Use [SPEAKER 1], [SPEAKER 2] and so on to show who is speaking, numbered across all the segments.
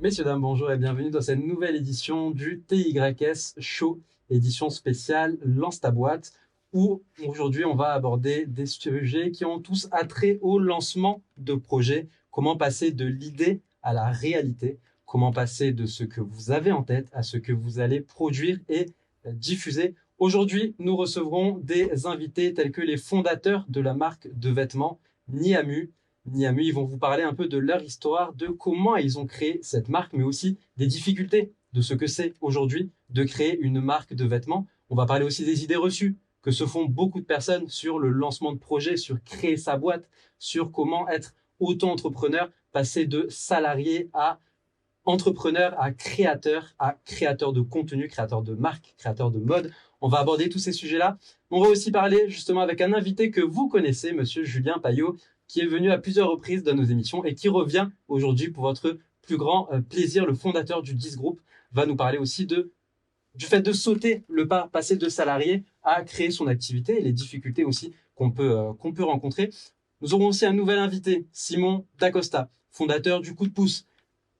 [SPEAKER 1] Messieurs, dames, bonjour et bienvenue dans cette nouvelle édition du TYS Show, édition spéciale Lance ta boîte, où aujourd'hui on va aborder des sujets qui ont tous attrait au lancement de projets, comment passer de l'idée à la réalité, comment passer de ce que vous avez en tête à ce que vous allez produire et diffuser. Aujourd'hui, nous recevrons des invités tels que les fondateurs de la marque de vêtements Niamu. Niamu, ils vont vous parler un peu de leur histoire, de comment ils ont créé cette marque, mais aussi des difficultés de ce que c'est aujourd'hui de créer une marque de vêtements. On va parler aussi des idées reçues que se font beaucoup de personnes sur le lancement de projets, sur créer sa boîte, sur comment être auto-entrepreneur, passer de salarié à entrepreneur, à créateur de contenu, créateur de marque, créateur de mode. On va aborder tous ces sujets-là. On va aussi parler justement avec un invité que vous connaissez, monsieur Julien Payot, qui est venu à plusieurs reprises dans nos émissions et qui revient aujourd'hui pour votre plus grand plaisir. Le fondateur du 10 Group va nous parler aussi du fait de sauter le pas, passer de salarié à créer son activité et les difficultés aussi qu'on peut rencontrer. Nous aurons aussi un nouvel invité, Simon Dacosta, fondateur du Coup de pouce,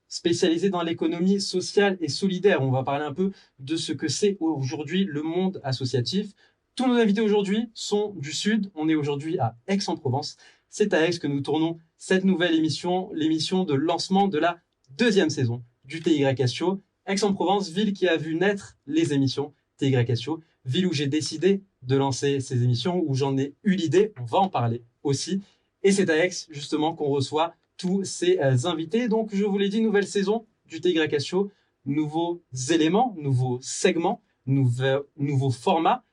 [SPEAKER 1] spécialisé dans l'économie sociale et solidaire. On va parler un peu de ce que c'est aujourd'hui le monde associatif. Tous nos invités aujourd'hui sont du Sud. On est aujourd'hui à Aix-en-Provence. C'est à Aix que nous tournons cette nouvelle émission, l'émission de lancement de la deuxième saison du TYS Show. Aix-en-Provence, ville qui a vu naître les émissions TYS Show, ville où j'ai décidé de lancer ces émissions, où j'en ai eu l'idée. On va en parler aussi. Et c'est à Aix, justement, qu'on reçoit tous ces invités. Donc, je vous l'ai dit, nouvelle saison du TYS Show, nouveaux éléments, nouveaux segments, nouveaux formats,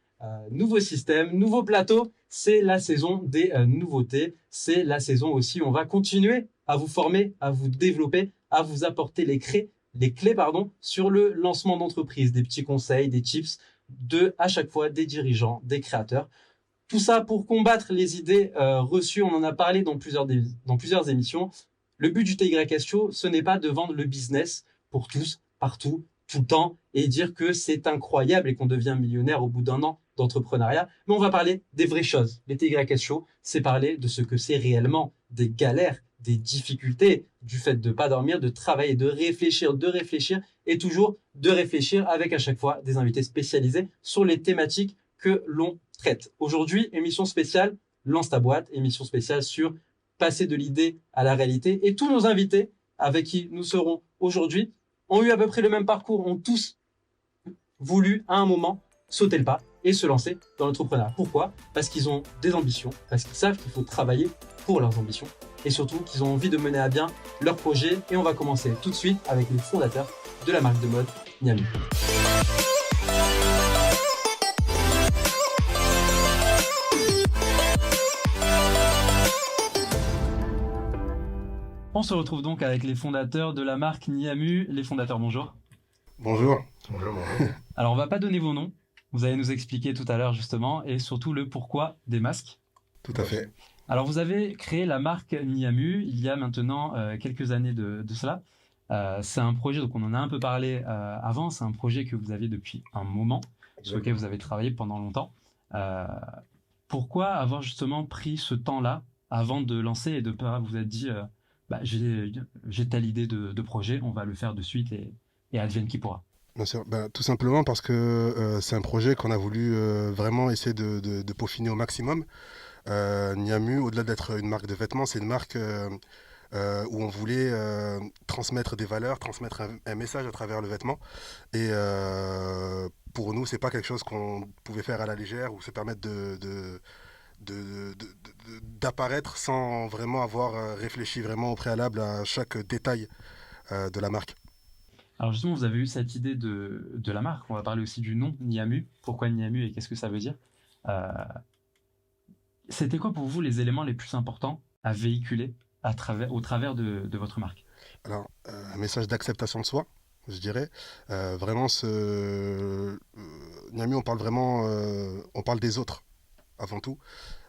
[SPEAKER 1] nouveaux systèmes, nouveaux plateaux. C'est la saison des nouveautés. C'est la saison aussi où on va continuer à vous former, à vous développer, à vous apporter les clés sur le lancement d'entreprise, des petits conseils, des tips à chaque fois des dirigeants, des créateurs. Tout ça pour combattre les idées reçues. On en a parlé dans plusieurs émissions. Le but du TYS Show, ce n'est pas de vendre le business pour tous, partout, tout le temps, et dire que c'est incroyable et qu'on devient millionnaire au bout d'un an d'entrepreneuriat. Mais on va parler des vraies choses. Les TYS Show, c'est parler de ce que c'est réellement, des galères, des difficultés, du fait de ne pas dormir, de travailler, de réfléchir et toujours de réfléchir avec à chaque fois des invités spécialisés sur les thématiques que l'on traite. Aujourd'hui, émission spéciale, lance ta boîte, émission spéciale sur passer de l'idée à la réalité. Et tous nos invités avec qui nous serons aujourd'hui ont eu à peu près le même parcours, ont tous voulu à un moment sauter le pas et se lancer dans l'entrepreneuriat. Pourquoi ? Parce qu'ils ont des ambitions, parce qu'ils savent qu'il faut travailler pour leurs ambitions et surtout qu'ils ont envie de mener à bien leur projet. Et on va commencer tout de suite avec les fondateurs de la marque de mode Niamu. On se retrouve donc avec les fondateurs de la marque Niamu. Les fondateurs, bonjour.
[SPEAKER 2] Bonjour.
[SPEAKER 3] Bonjour.
[SPEAKER 1] Alors, on va pas donner vos noms. Vous allez nous expliquer tout à l'heure justement et surtout le pourquoi des masques.
[SPEAKER 2] Tout à fait.
[SPEAKER 1] Alors, vous avez créé la marque Niamu il y a maintenant quelques années de cela. C'est un projet, donc on en a un peu parlé avant, c'est un projet que vous avez depuis un moment, sur lequel vous avez travaillé pendant longtemps. Pourquoi avoir justement pris ce temps-là avant de lancer et de pas vous être dit j'ai telle idée de projet, on va le faire de suite et advienne qui pourra.
[SPEAKER 2] Bien sûr. Tout simplement parce que c'est un projet qu'on a voulu vraiment essayer de peaufiner au maximum. Niamu, au-delà d'être une marque de vêtements, c'est une marque où on voulait transmettre des valeurs, transmettre un message à travers le vêtement. Et pour nous, c'est pas quelque chose qu'on pouvait faire à la légère ou se permettre d'apparaître sans vraiment avoir réfléchi vraiment au préalable à chaque détail de la marque.
[SPEAKER 1] Alors justement, vous avez eu cette idée de la marque. On va parler aussi du nom, Niamu. Pourquoi Niamu et qu'est-ce que ça veut dire ? C'était quoi pour vous les éléments les plus importants à véhiculer au travers de votre marque ?
[SPEAKER 2] Alors, un message d'acceptation de soi, je dirais. Vraiment, Niamu, on parle des autres avant tout.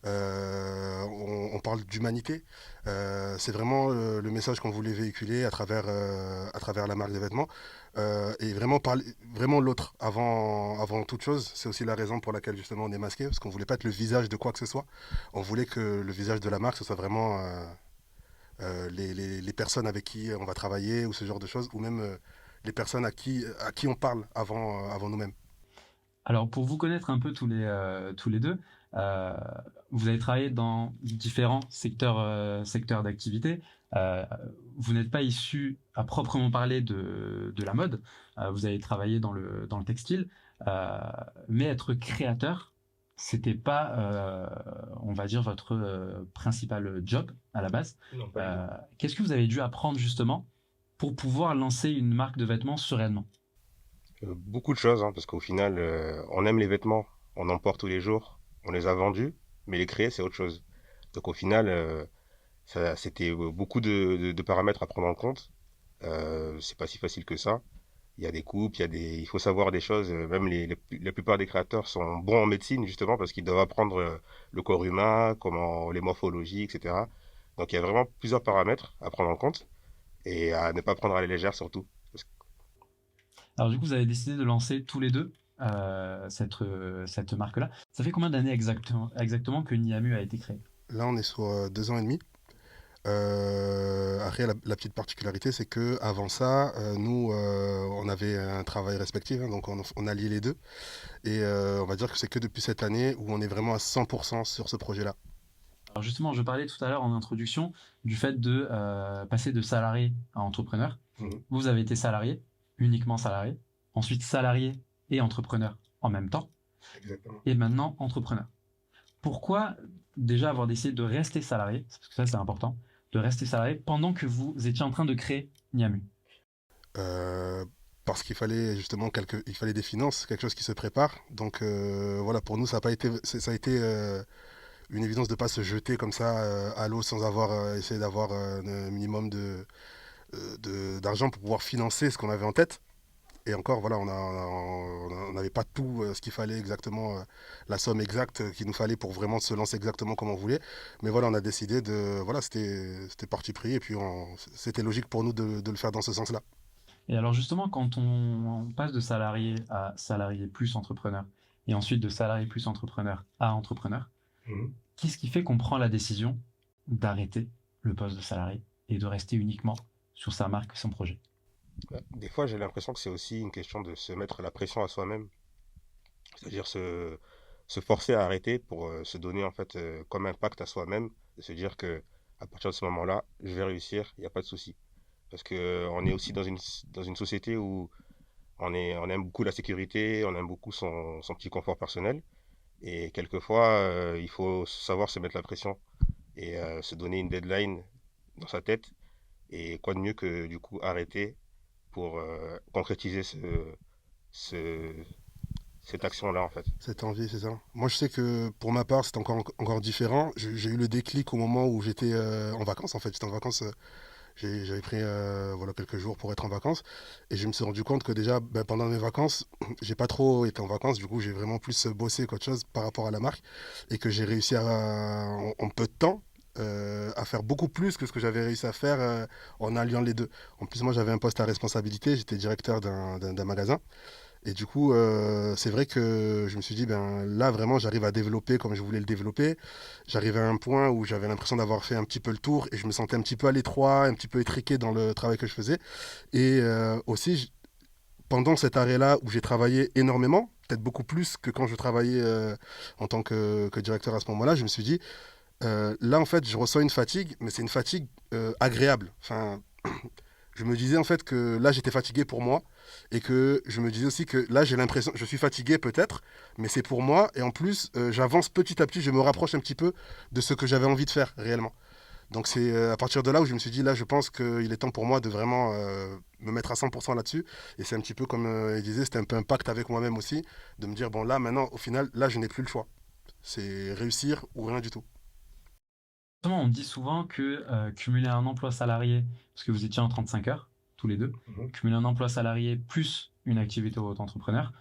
[SPEAKER 2] On parle d'humanité. C'est vraiment le message qu'on voulait véhiculer à travers la marque de vêtements. Et vraiment l'autre avant toute chose. C'est aussi la raison pour laquelle justement on est masqué, parce qu'on voulait pas être le visage de quoi que ce soit. On voulait que le visage de la marque ce soit vraiment les personnes avec qui on va travailler ou ce genre de choses, ou même les personnes à qui on parle avant nous-mêmes.
[SPEAKER 1] Alors, pour vous connaître un peu tous les deux, euh, vous avez travaillé dans différents secteurs d'activité. Euh, vous n'êtes pas issu à proprement parler de la mode. Vous avez travaillé dans le textile. Euh, mais être créateur, c'était pas, on va dire, votre principal job à la base.
[SPEAKER 2] Non, pas du tout.
[SPEAKER 1] Qu'est-ce que vous avez dû apprendre justement pour pouvoir lancer une marque de vêtements sereinement?
[SPEAKER 3] Beaucoup de choses, hein, parce qu'au final, on aime les vêtements, on en porte tous les jours, on les a vendus, mais les créer, c'est autre chose. Donc au final, c'était beaucoup de paramètres à prendre en compte. C'est pas si facile que ça. Il y a des coupes, il faut savoir des choses. Même la plupart des créateurs sont bons en médecine justement parce qu'ils doivent apprendre le corps humain, comment les morphologies, etc. Donc il y a vraiment plusieurs paramètres à prendre en compte et à ne pas prendre à la légère surtout.
[SPEAKER 1] Alors du coup, vous avez décidé de lancer tous les deux cette marque-là. Ça fait combien d'années exactement que Niamu a été créé?
[SPEAKER 2] Là, on est sur 2 ans et demi. Après, la petite particularité, c'est que avant ça, nous, on avait un travail respectif, hein, donc on a lié les deux. Et on va dire que c'est que depuis cette année où on est vraiment à 100% sur ce projet-là.
[SPEAKER 1] Alors justement, je parlais tout à l'heure en introduction du fait de passer de salarié à entrepreneur.
[SPEAKER 2] Mhm.
[SPEAKER 1] Vous avez été salarié, uniquement salarié, ensuite salarié et entrepreneur en même temps,
[SPEAKER 2] Exactement.
[SPEAKER 1] et maintenant entrepreneur. Pourquoi déjà avoir décidé de rester salarié, parce que ça c'est important, de rester salarié pendant que vous étiez en train de créer Niamu?
[SPEAKER 2] Euh, Parce qu'il fallait justement il fallait des finances, quelque chose qui se prépare. Donc voilà, pour nous, ça a pas été, ça a été une évidence de ne pas se jeter comme ça à l'eau sans avoir essayé d'avoir un minimum d'argent pour pouvoir financer ce qu'on avait en tête. Et encore, voilà, on n'avait pas tout ce qu'il fallait exactement, la somme exacte qu'il nous fallait pour vraiment se lancer exactement comme on voulait. Mais voilà, on a décidé de, voilà, c'était parti pris et puis c'était logique pour nous de le faire dans ce sens-là.
[SPEAKER 1] Et alors justement, quand on passe de salarié à salarié plus entrepreneur, et ensuite de salarié plus entrepreneur à entrepreneur,
[SPEAKER 2] Mhm.
[SPEAKER 1] qu'est-ce qui fait qu'on prend la décision d'arrêter le poste de salarié et de rester uniquement sur sa marque, son projet?
[SPEAKER 3] Ouais. Des fois, j'ai l'impression que c'est aussi une question de se mettre la pression à soi-même, c'est-à-dire se forcer à arrêter pour se donner en fait comme impact à soi-même, de se dire que à partir de ce moment-là, je vais réussir, il n'y a pas de souci. Parce que on est aussi dans une société où on aime beaucoup la sécurité, on aime beaucoup son petit confort personnel, et quelquefois, il faut savoir se mettre la pression et se donner une deadline dans sa tête, et quoi de mieux que du coup arrêter pour concrétiser ce, cette action-là, en fait.
[SPEAKER 2] Cette envie, c'est ça. Moi, je sais que pour ma part, c'est encore différent. J'ai eu le déclic au moment où j'étais en vacances, en fait. J'étais en vacances, j'avais pris voilà, quelques jours pour être en vacances. Et je me suis rendu compte que déjà, ben, pendant mes vacances, j'ai pas trop été en vacances. Du coup, j'ai vraiment plus bossé qu'autre chose par rapport à la marque. Et que j'ai réussi en peu de temps à faire beaucoup plus que ce que j'avais réussi à faire en alliant les deux. En plus, moi, j'avais un poste à responsabilité. J'étais directeur d'un magasin. Et du coup, c'est vrai que je me suis dit, ben là, vraiment, j'arrive à développer comme je voulais le développer. J'arrivais à un point où j'avais l'impression d'avoir fait un petit peu le tour et je me sentais un petit peu à l'étroit, un petit peu étriqué dans le travail que je faisais. Et aussi, pendant cet arrêt-là où j'ai travaillé énormément, peut-être beaucoup plus que quand je travaillais en tant que directeur à ce moment-là, je me suis dit, là, en fait, je ressens une fatigue, mais c'est une fatigue agréable. Enfin, je me disais en fait que là j'étais fatigué pour moi et que je me disais aussi que là j'ai l'impression je suis fatigué peut-être mais c'est pour moi et en plus j'avance petit à petit, je me rapproche un petit peu de ce que j'avais envie de faire réellement. Donc c'est à partir de là où je me suis dit là je pense qu'il est temps pour moi de vraiment me mettre à 100% là-dessus et c'est un petit peu comme il disait, c'était un peu un pacte avec moi-même aussi de me dire bon là maintenant au final là je n'ai plus le choix, c'est réussir ou rien du tout.
[SPEAKER 1] Justement, on dit souvent que cumuler un emploi salarié, parce que vous étiez en 35 heures, tous les deux,
[SPEAKER 2] Mhm.
[SPEAKER 1] cumuler un emploi salarié plus une activité auto-entrepreneur,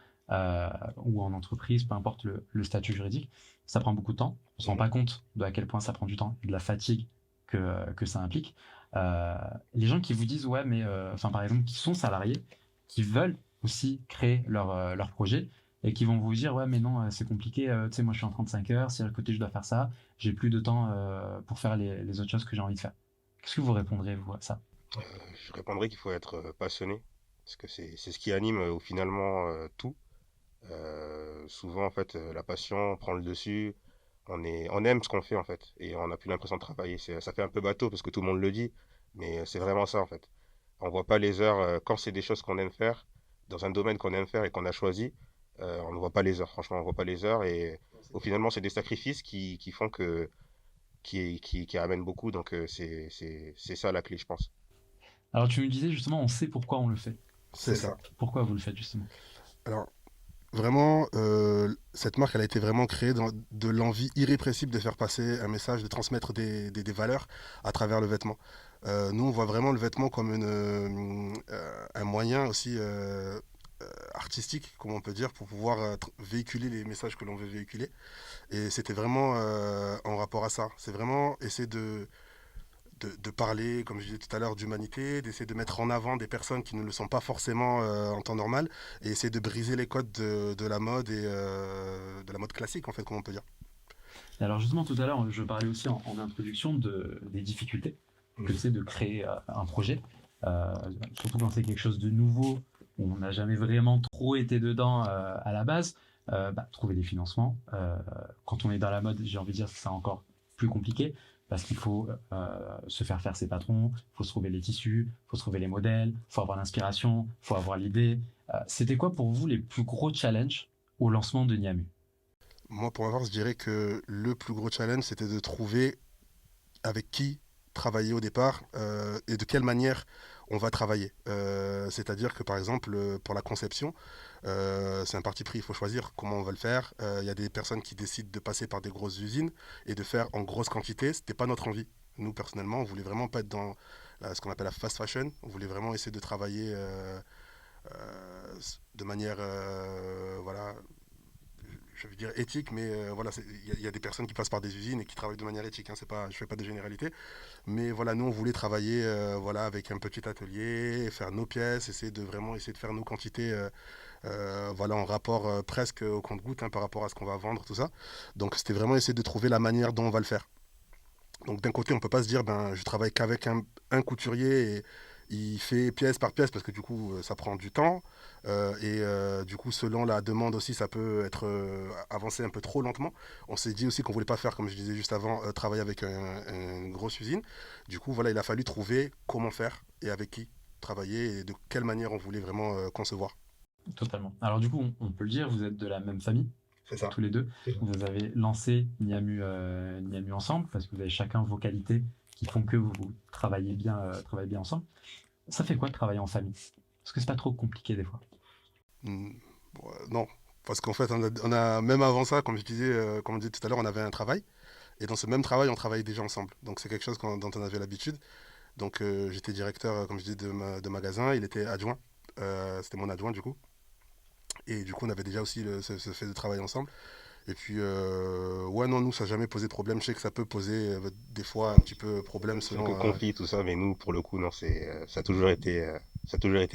[SPEAKER 1] ou en entreprise, peu importe le statut juridique, ça prend beaucoup de temps. On ne se rend pas compte de à quel point ça prend du temps et de la fatigue que ça implique. Euh, les gens qui vous disent, ouais, mais, enfin, par exemple, qui sont salariés, qui veulent aussi créer leur projet, et qui vont vous dire, ouais, mais non, c'est compliqué, tu sais, moi je suis en 35 heures, si à côté je dois faire ça, j'ai plus de temps pour faire les autres choses que j'ai envie de faire. Qu'est-ce que vous répondrez, vous, à ça?
[SPEAKER 3] Je répondrai qu'il faut être passionné, parce que c'est ce qui anime finalement tout. Souvent, en fait, la passion prend le dessus. On aime ce qu'on fait, en fait, et on n'a plus l'impression de travailler. Ça fait un peu bateau, parce que tout le monde le dit, mais c'est vraiment ça, en fait. On voit pas les heures, quand c'est des choses qu'on aime faire, dans un domaine qu'on aime faire et qu'on a choisi, on ne voit pas les heures, franchement, on ne voit pas les heures, et finalement, c'est des sacrifices qui font qui amènent beaucoup, donc c'est ça la clé, je pense.
[SPEAKER 1] Alors, tu me disais justement, on sait pourquoi on le fait.
[SPEAKER 2] C'est ça.
[SPEAKER 1] Pourquoi vous le faites, justement?
[SPEAKER 2] Alors, vraiment, cette marque, elle a été vraiment créée dans de l'envie irrépressible de faire passer un message, de transmettre des valeurs à travers le vêtement. Nous, on voit vraiment le vêtement comme un moyen aussi artistique, comme on peut dire, pour pouvoir véhiculer les messages que l'on veut véhiculer. Et c'était vraiment en rapport à ça. C'est vraiment essayer de parler, comme je disais tout à l'heure, d'humanité, d'essayer de mettre en avant des personnes qui ne le sont pas forcément en temps normal, et essayer de briser les codes de la mode et de la mode classique, en fait, comme on peut dire.
[SPEAKER 1] Et alors, justement, tout à l'heure, je parlais aussi en introduction des difficultés que c'est de créer un projet, euh, surtout quand c'est quelque chose de nouveau, où on n'a jamais vraiment trop été dedans à la base. Trouver des financements. Quand on est dans la mode, j'ai envie de dire que c'est encore plus compliqué parce qu'il faut se faire ses patrons, il faut se trouver les tissus, il faut se trouver les modèles, il faut avoir l'inspiration, il faut avoir l'idée. C'était quoi pour vous les plus gros challenges au lancement de Niamu?
[SPEAKER 2] Moi, pour ma part, je dirais que le plus gros challenge, c'était de trouver avec qui travailler au départ et de quelle manière on va travailler. C'est-à-dire que par exemple, pour la conception, c'est un parti pris, il faut choisir comment on va le faire. Il y a des personnes qui décident de passer par des grosses usines et de faire en grosse quantité. Ce n'était pas notre envie. Nous, personnellement, on voulait vraiment pas être dans ce qu'on appelle la fast fashion. On voulait vraiment essayer de travailler de manière voilà, je veux dire éthique, mais voilà, il y a des personnes qui passent par des usines et qui travaillent de manière éthique. Hein, c'est pas, je fais pas de généralité, mais voilà, nous on voulait travailler, voilà, avec un petit atelier, faire nos pièces, essayer de vraiment essayer de faire nos quantités, voilà, en rapport presque au compte-goutte hein, par rapport à ce qu'on va vendre, tout ça. Donc c'était vraiment essayer de trouver la manière dont on va le faire. Donc d'un côté, on peut pas se dire, ben, je travaille qu'avec un couturier et il fait pièce par pièce parce que du coup, ça prend du temps. Du coup, selon la demande aussi, ça peut être avancé un peu trop lentement. On s'est dit aussi qu'on voulait pas faire, comme je disais juste avant, travailler avec une grosse usine. Du coup, voilà, il a fallu trouver comment faire et avec qui travailler et de quelle manière on voulait vraiment concevoir.
[SPEAKER 1] Totalement. Alors du coup, on peut le dire, vous êtes de la même famille,
[SPEAKER 2] C'est ça.
[SPEAKER 1] tous les deux. Vous avez lancé Niamu ensemble parce que vous avez chacun vos qualités qui font que vous travaillez bien ensemble. Ça fait quoi de travailler en famille? Parce que c'est pas trop compliqué des fois.
[SPEAKER 2] Hmm, bon, non, parce qu'en fait, même avant ça, comme je disais tout à l'heure, on avait un travail. Et dans ce même travail, on travaillait déjà ensemble. Donc c'est quelque chose dont on avait l'habitude. Donc j'étais directeur, comme je dis, de magasin. Il était adjoint. C'était mon adjoint du coup. Et du coup, on avait déjà aussi ce fait de travailler ensemble. Et puis, ouais, non, nous, ça n'a jamais posé de problème. Je sais que ça peut poser des fois un petit peu problème
[SPEAKER 3] Quelques
[SPEAKER 2] selon.
[SPEAKER 3] conflits, tout ça, mais nous, pour le coup, non, ça a toujours été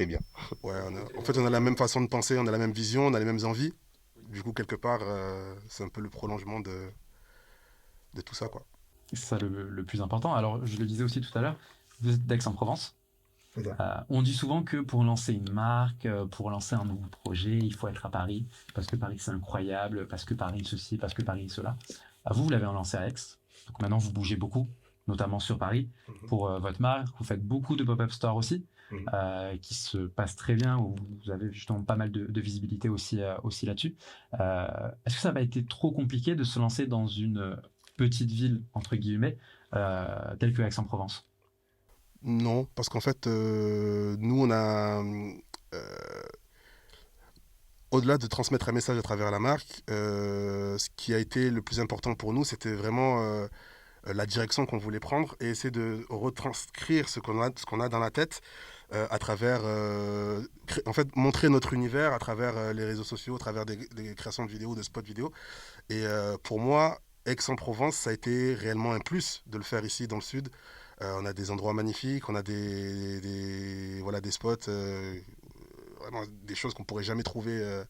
[SPEAKER 3] bien.
[SPEAKER 2] Ouais, en fait, on a la même façon de penser, on a la même vision, on a les mêmes envies. Du coup, quelque part, c'est un peu le prolongement de tout ça, quoi.
[SPEAKER 1] C'est ça le plus important. Alors, je le disais aussi tout à l'heure, vous êtes d'Aix-en-Provence.
[SPEAKER 2] C'est ça.
[SPEAKER 1] On dit souvent que pour lancer une marque, pour lancer un nouveau projet, il faut être à Paris, parce que Paris c'est incroyable, parce que Paris ceci, parce que Paris cela. Vous, vous l'avez lancé à Aix, donc maintenant vous bougez beaucoup, notamment sur Paris, pour votre marque. Vous faites beaucoup de pop-up stores aussi, qui se passent très bien, où vous avez justement pas mal de visibilité aussi là-dessus. Est-ce que ça va été trop compliqué de se lancer dans une petite ville, entre guillemets, telle que Aix-en-Provence?
[SPEAKER 2] Non, parce qu'en fait, nous, on a, au-delà de transmettre un message à travers la marque, ce qui a été le plus important pour nous, c'était vraiment la direction qu'on voulait prendre et essayer de retranscrire ce qu'on a dans la tête à travers, en fait, montrer notre univers à travers les réseaux sociaux, à travers des créations de vidéos, de spots vidéo. Et pour moi, Aix-en-Provence, ça a été réellement un plus de le faire ici dans le sud. On a des endroits magnifiques, on a voilà, des spots, vraiment des choses qu'on pourrait jamais trouver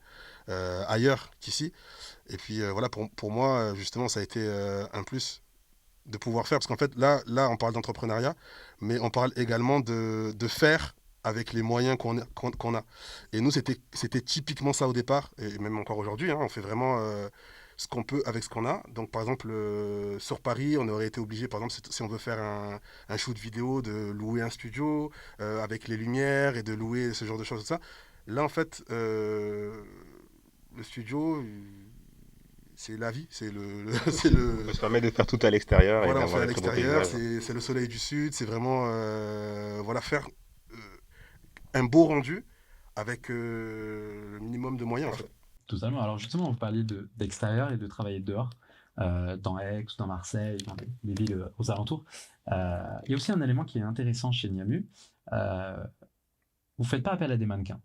[SPEAKER 2] ailleurs qu'ici. Et puis voilà, pour moi, justement, ça a été un plus de pouvoir faire, parce qu'en fait, là, on parle d'entrepreneuriat, mais on parle également de faire avec les moyens qu'on a. Et nous, c'était typiquement ça au départ, et même encore aujourd'hui, hein, on fait vraiment ce qu'on peut avec ce qu'on a. Donc, par exemple, sur Paris, on aurait été obligé, par exemple, si on veut faire un shoot vidéo, de louer un studio avec les lumières et de louer ce genre de choses, tout ça. Là, en fait, le studio, c'est la vie, c'est
[SPEAKER 3] On peut se permettre de faire tout à l'extérieur et
[SPEAKER 2] voilà, on fait
[SPEAKER 3] d'avoir
[SPEAKER 2] à
[SPEAKER 3] des très beaux
[SPEAKER 2] l'extérieur,
[SPEAKER 3] paysages.
[SPEAKER 2] c'est le soleil du sud, c'est vraiment voilà, faire euh, un beau rendu avec le minimum de moyens en fait.
[SPEAKER 1] Totalement. Alors justement, vous parliez d'extérieur et de travailler dehors, dans Aix, dans Marseille, dans les villes aux alentours. Il y a aussi un élément qui est intéressant chez Niamu. Euh, vous faites pas appel à des mannequins.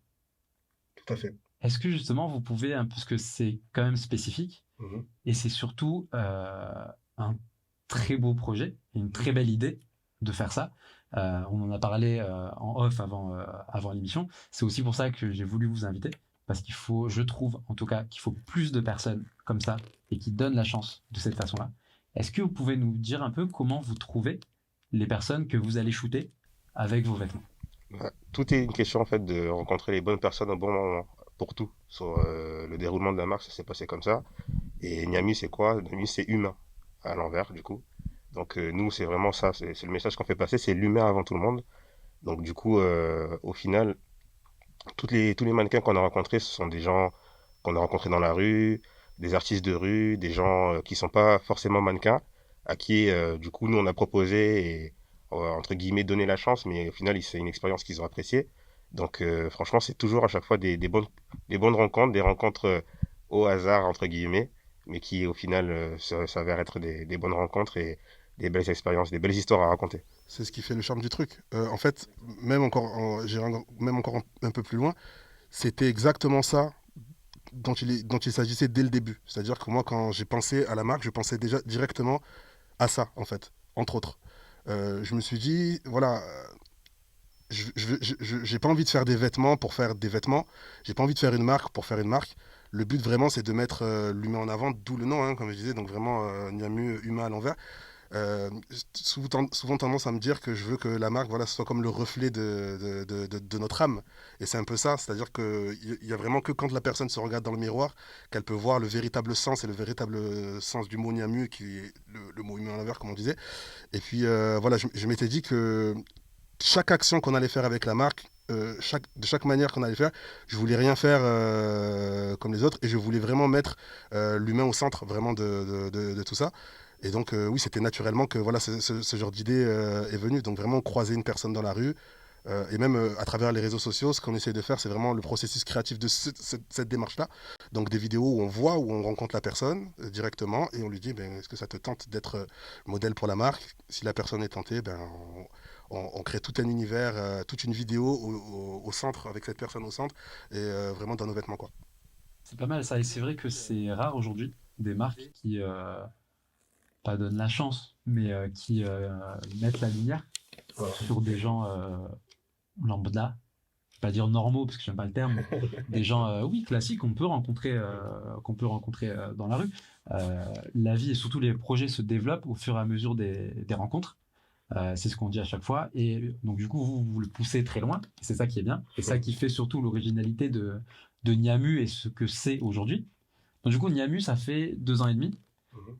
[SPEAKER 2] Tout à fait.
[SPEAKER 1] Est-ce que justement vous pouvez, parce que c'est quand même spécifique,
[SPEAKER 2] Mhm.
[SPEAKER 1] et c'est surtout un très beau projet, et une très belle idée de faire ça. On en a parlé en off avant l'émission. C'est aussi pour ça que j'ai voulu vous inviter, parce qu'il faut, je trouve en tout cas, qu'il faut plus de personnes comme ça et qui donnent la chance de cette façon-là. Est-ce que vous pouvez nous dire un peu comment vous trouvez les personnes que vous allez shooter avec vos vêtements?
[SPEAKER 3] Ouais. Tout est une question en fait de rencontrer les bonnes personnes au bon moment pour tout. Sur le déroulement de la marche, ça s'est passé comme ça. Et Niamu, c'est quoi? Niamu, c'est humain à l'envers du coup. Donc nous, c'est vraiment ça, c'est le message qu'on fait passer, c'est l'humain avant tout le monde. Donc du coup, au final, tous les mannequins qu'on a rencontrés, ce sont des gens qu'on a rencontrés dans la rue, des artistes de rue, des gens qui sont pas forcément mannequins, à qui du coup nous on a proposé et entre guillemets donné la chance, mais au final c'est une expérience qu'ils ont appréciée. Donc franchement c'est toujours à chaque fois des bonnes rencontres, des rencontres au hasard entre guillemets, mais qui au final s'avèrent être des bonnes rencontres et des belles expériences, des belles histoires à raconter.
[SPEAKER 2] C'est ce qui fait le charme du truc. En fait, même encore, même encore un peu plus loin, c'était exactement ça dont il s'agissait dès le début. C'est-à-dire que moi, quand j'ai pensé à la marque, je pensais déjà directement à ça, en fait, entre autres. Je me suis dit, voilà, j'ai pas envie de faire des vêtements pour faire des vêtements. J'ai pas envie de faire une marque pour faire une marque. Le but vraiment, c'est de mettre l'humain en avant, d'où le nom, hein, comme je disais. Donc vraiment, Niamu, humain à l'envers. Euh, souvent tendance à me dire que je veux que la marque voilà, soit comme le reflet de notre âme. Et c'est un peu ça, c'est-à-dire qu'il y a vraiment que quand la personne se regarde dans le miroir qu'elle peut voir le véritable sens et le véritable sens du mot Niamu, qui est le mot humain à l'envers, comme on disait. Et puis voilà, je m'étais dit que chaque action qu'on allait faire avec la marque, de chaque manière qu'on allait faire, je voulais rien faire comme les autres et je voulais vraiment mettre l'humain au centre vraiment de tout ça. Et donc oui, c'était naturellement que voilà, ce genre d'idée est venu. Donc vraiment croiser une personne dans la rue et même à travers les réseaux sociaux, ce qu'on essaie de faire, c'est vraiment le processus créatif de cette démarche-là. Donc des vidéos où on voit, où on rencontre la personne directement et on lui dit, ben, est-ce que ça te tente d'être modèle pour la marque? Si la personne est tentée, ben, on crée tout un univers, toute une vidéo au centre, avec cette personne au centre, et vraiment dans nos vêtements, quoi.
[SPEAKER 1] C'est pas mal ça, et c'est vrai que c'est rare aujourd'hui des marques qui pas donnent la chance, mais qui mettent la lumière
[SPEAKER 2] Voilà.
[SPEAKER 1] sur des gens lambda, je vais pas dire normaux parce que j'aime pas le terme, mais des gens oui classiques qu'on peut rencontrer dans la rue. La vie et surtout les projets se développent au fur et à mesure des rencontres. C'est ce qu'on dit à chaque fois. Et donc, du coup, vous le poussez très loin. C'est ça qui est bien. Et ça qui fait surtout l'originalité de Niamu et ce que c'est aujourd'hui. Donc, du coup, Niamu, ça fait 2 ans et demi.
[SPEAKER 2] Mhm.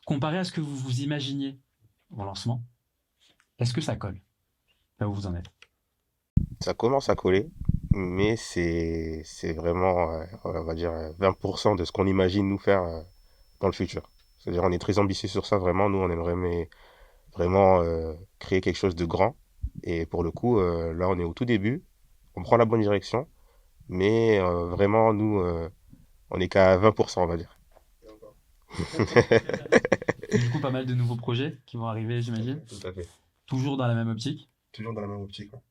[SPEAKER 1] Comparé à ce que vous vous imaginiez au lancement, est-ce que ça colle là où vous en êtes?
[SPEAKER 3] Ça commence à coller, mais c'est vraiment, on va dire, 20% de ce qu'on imagine nous faire dans le futur. C'est-à-dire, on est très ambitieux sur ça, vraiment. Nous, on aimerait vraiment créer quelque chose de grand. Et pour le coup, là, on est au tout début. On prend la bonne direction, mais vraiment, nous, on est qu'à 20%, on va dire.
[SPEAKER 2] Et encore.
[SPEAKER 1] Du coup, pas mal de nouveaux projets qui vont arriver, j'imagine.
[SPEAKER 3] Tout à fait.
[SPEAKER 1] Toujours dans la même optique.
[SPEAKER 2] Toujours dans la même optique, quoi.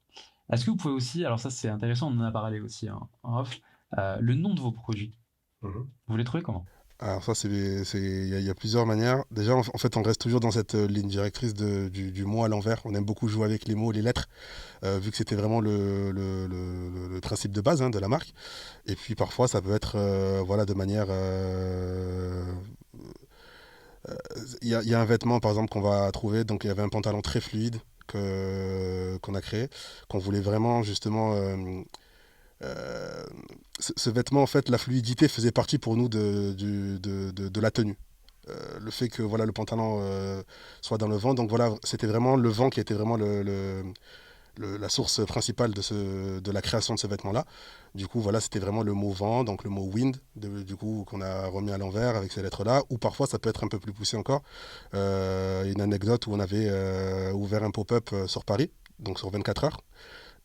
[SPEAKER 1] Est-ce que vous pouvez aussi, alors ça c'est intéressant, on en a parlé aussi en off, le nom de vos produits.
[SPEAKER 2] Mhm.
[SPEAKER 1] Vous les trouvez comment?
[SPEAKER 2] Alors ça, il y a plusieurs manières. Déjà, en fait, on reste toujours dans cette ligne directrice du mot à l'envers. On aime beaucoup jouer avec les mots, les lettres, vu que c'était vraiment le principe de base hein, de la marque. Et puis parfois, ça peut être voilà, de manière il y a un vêtement, par exemple, qu'on va trouver. Donc, il y avait un pantalon très fluide qu'on a créé, qu'on voulait vraiment, justement. Euh, ce vêtement, en fait, la fluidité faisait partie pour nous de la tenue. Le fait que voilà, le pantalon soit dans le vent. Donc, voilà, c'était vraiment le vent qui était vraiment la source principale de la création de ce vêtement-là. Du coup, voilà, c'était vraiment le mot vent, donc le mot wind, du coup, qu'on a remis à l'envers avec ces lettres-là. Ou parfois, ça peut être un peu plus poussé encore. Une anecdote où on avait ouvert un pop-up sur Paris, donc sur 24 heures.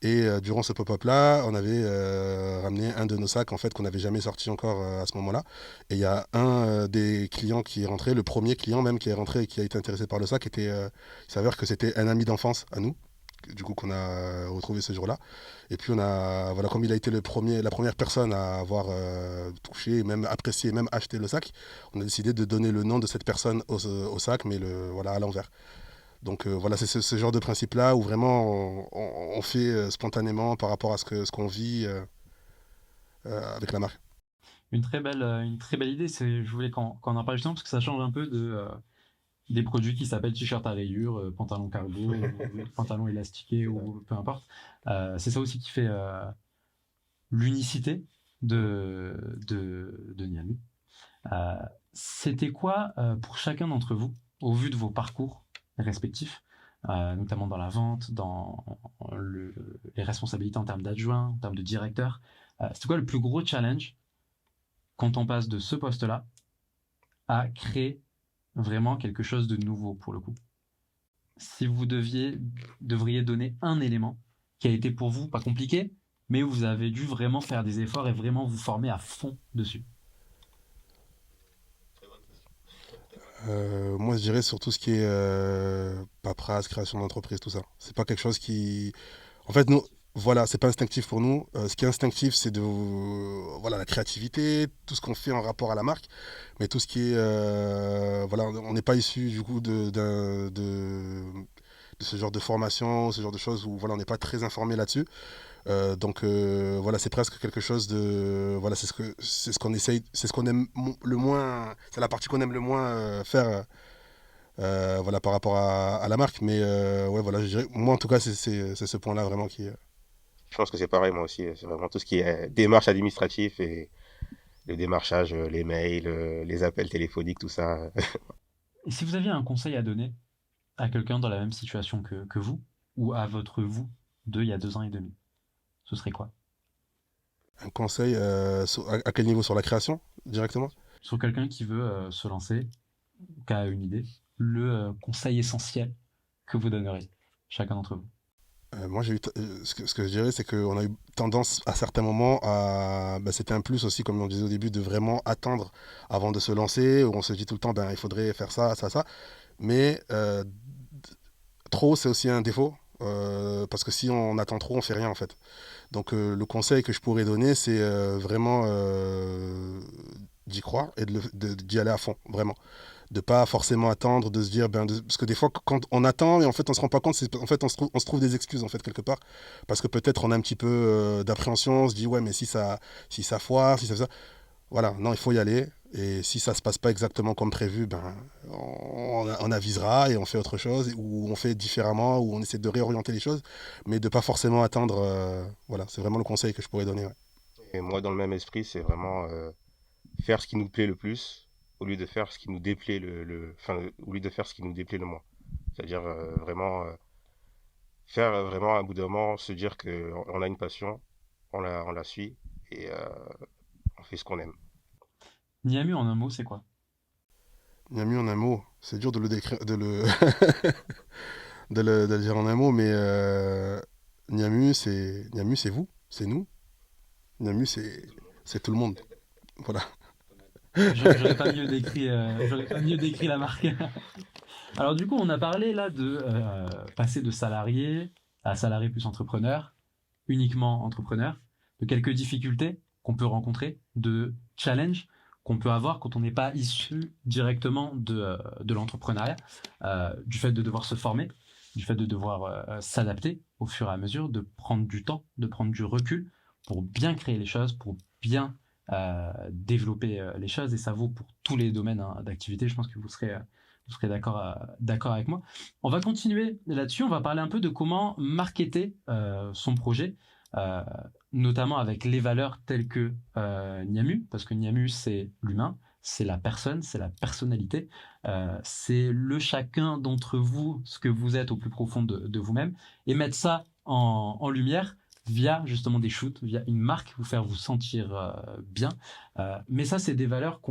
[SPEAKER 2] Et durant ce pop-up-là, on avait ramené un de nos sacs en fait qu'on n'avait jamais sorti encore à ce moment-là. Et il y a un des clients qui est rentré, le premier client même qui est rentré et qui a été intéressé par le sac, il s'avère que c'était un ami d'enfance à nous, du coup qu'on a retrouvé ce jour-là. Et puis on a, voilà, comme il a été la première personne à avoir touché, même apprécié, même acheté le sac, on a décidé de donner le nom de cette personne au sac, mais voilà, à l'envers. Donc voilà, c'est ce genre de principe-là où vraiment on fait spontanément par rapport à ce qu'on vit avec la marque.
[SPEAKER 1] Une très belle idée. Je voulais qu'on en parle justement parce que ça change un peu des produits qui s'appellent t-shirt à rayures, pantalon cargo, ou pantalon élastiqué ou peu importe. C'est ça aussi qui fait l'unicité de Niamu. Euh, C'était quoi pour chacun d'entre vous, au vu de vos parcours respectifs, notamment dans la vente, dans les responsabilités en termes d'adjoint, en termes de directeur, c'était quoi le plus gros challenge quand on passe de ce poste-là à créer vraiment quelque chose de nouveau pour le coup? Si vous devriez donner un élément qui a été pour vous pas compliqué, mais où vous avez dû vraiment faire des efforts et vraiment vous former à fond dessus.
[SPEAKER 2] Moi, je dirais sur tout ce qui est paperasse, création d'entreprise, tout ça. C'est pas quelque chose qui. En fait, nous, voilà, c'est pas instinctif pour nous. Ce qui est instinctif, c'est voilà, la créativité, tout ce qu'on fait en rapport à la marque. Mais tout ce qui est. Voilà, on n'est pas issu du coup de ce genre de formation, ce genre de choses où voilà, on n'est pas très informé là-dessus. Donc voilà, c'est presque quelque chose de voilà, c'est ce qu'on essaye, c'est ce qu'on aime le moins, c'est la partie qu'on aime le moins faire voilà par rapport à la marque. Mais ouais, voilà, je dirais, moi en tout cas, c'est ce point-là vraiment qui.
[SPEAKER 3] Je pense que c'est pareil, moi aussi. C'est vraiment tout ce qui est démarche administrative et le démarchage, les mails, les appels téléphoniques, tout ça.
[SPEAKER 1] Et si vous aviez un conseil à donner à quelqu'un dans la même situation que vous, ou à votre vous il y a 2 ans et demi, ce serait quoi?
[SPEAKER 2] Un conseil à quel niveau sur la création directement?
[SPEAKER 1] Sur quelqu'un qui veut se lancer, qui a une idée, le conseil essentiel que vous donneriez, chacun d'entre vous.
[SPEAKER 2] Moi, ce que je dirais, c'est qu'on a eu tendance à certains moments à. Bah, c'était un plus aussi, comme on disait au début, de vraiment attendre avant de se lancer, où on se dit tout le temps, ben, il faudrait faire ça, ça, ça. Mais trop, c'est aussi un défaut, parce que si on attend trop, on fait rien en fait. Donc, le conseil que je pourrais donner, c'est vraiment d'y croire et d'y aller à fond, vraiment. De pas forcément attendre, de se dire, parce que des fois, quand on attend et en fait on se rend pas compte, en fait on se trouve des excuses en fait quelque part, parce que peut-être on a un petit peu d'appréhension, on se dit ouais mais si ça foire, si ça, voilà, non il faut y aller et si ça se passe pas exactement comme prévu, on avisera et on fait autre chose ou on fait différemment ou on essaie de réorienter les choses, mais de pas forcément attendre, voilà, c'est vraiment le conseil que je pourrais donner. Ouais.
[SPEAKER 3] Et moi, dans le même esprit, c'est vraiment faire ce qui nous plaît le plus au lieu de faire ce qui nous déplaît enfin, au lieu de faire ce qui nous déplaît le moins. C'est-à-dire vraiment faire vraiment à un bout d'un moment se dire qu'on a une passion, on la suit et on fait ce qu'on aime.
[SPEAKER 1] Niamu en un mot, c'est quoi?
[SPEAKER 2] Miami en un mot, c'est dur de le décrire, de le dire en un mot, mais Niamu, c'est vous, c'est nous. Niamu, c'est tout le monde. Voilà.
[SPEAKER 1] J'aurais pas mieux décrit la marque. Alors du coup, on a parlé là de passer de salarié à salarié plus entrepreneur, uniquement entrepreneur, de quelques difficultés qu'on peut rencontrer, de challenges qu'on peut avoir quand on n'est pas issu directement de l'entrepreneuriat, du fait de devoir se former, du fait de devoir s'adapter au fur et à mesure, de prendre du temps, de prendre du recul pour bien créer les choses, pour bien développer les choses, et ça vaut pour tous les domaines hein, d'activité. Je pense que Vous serez d'accord avec moi. On va continuer là-dessus. On va parler un peu de comment marketer son projet, euh, notamment avec les valeurs telles que Nyamu, parce que Nyamu, c'est l'humain, c'est la personne, c'est la personnalité, c'est le chacun d'entre vous, ce que vous êtes au plus profond de vous-même, et mettre ça en lumière via justement des shoots, via une marque, vous faire vous sentir bien. Mais ça, c'est des valeurs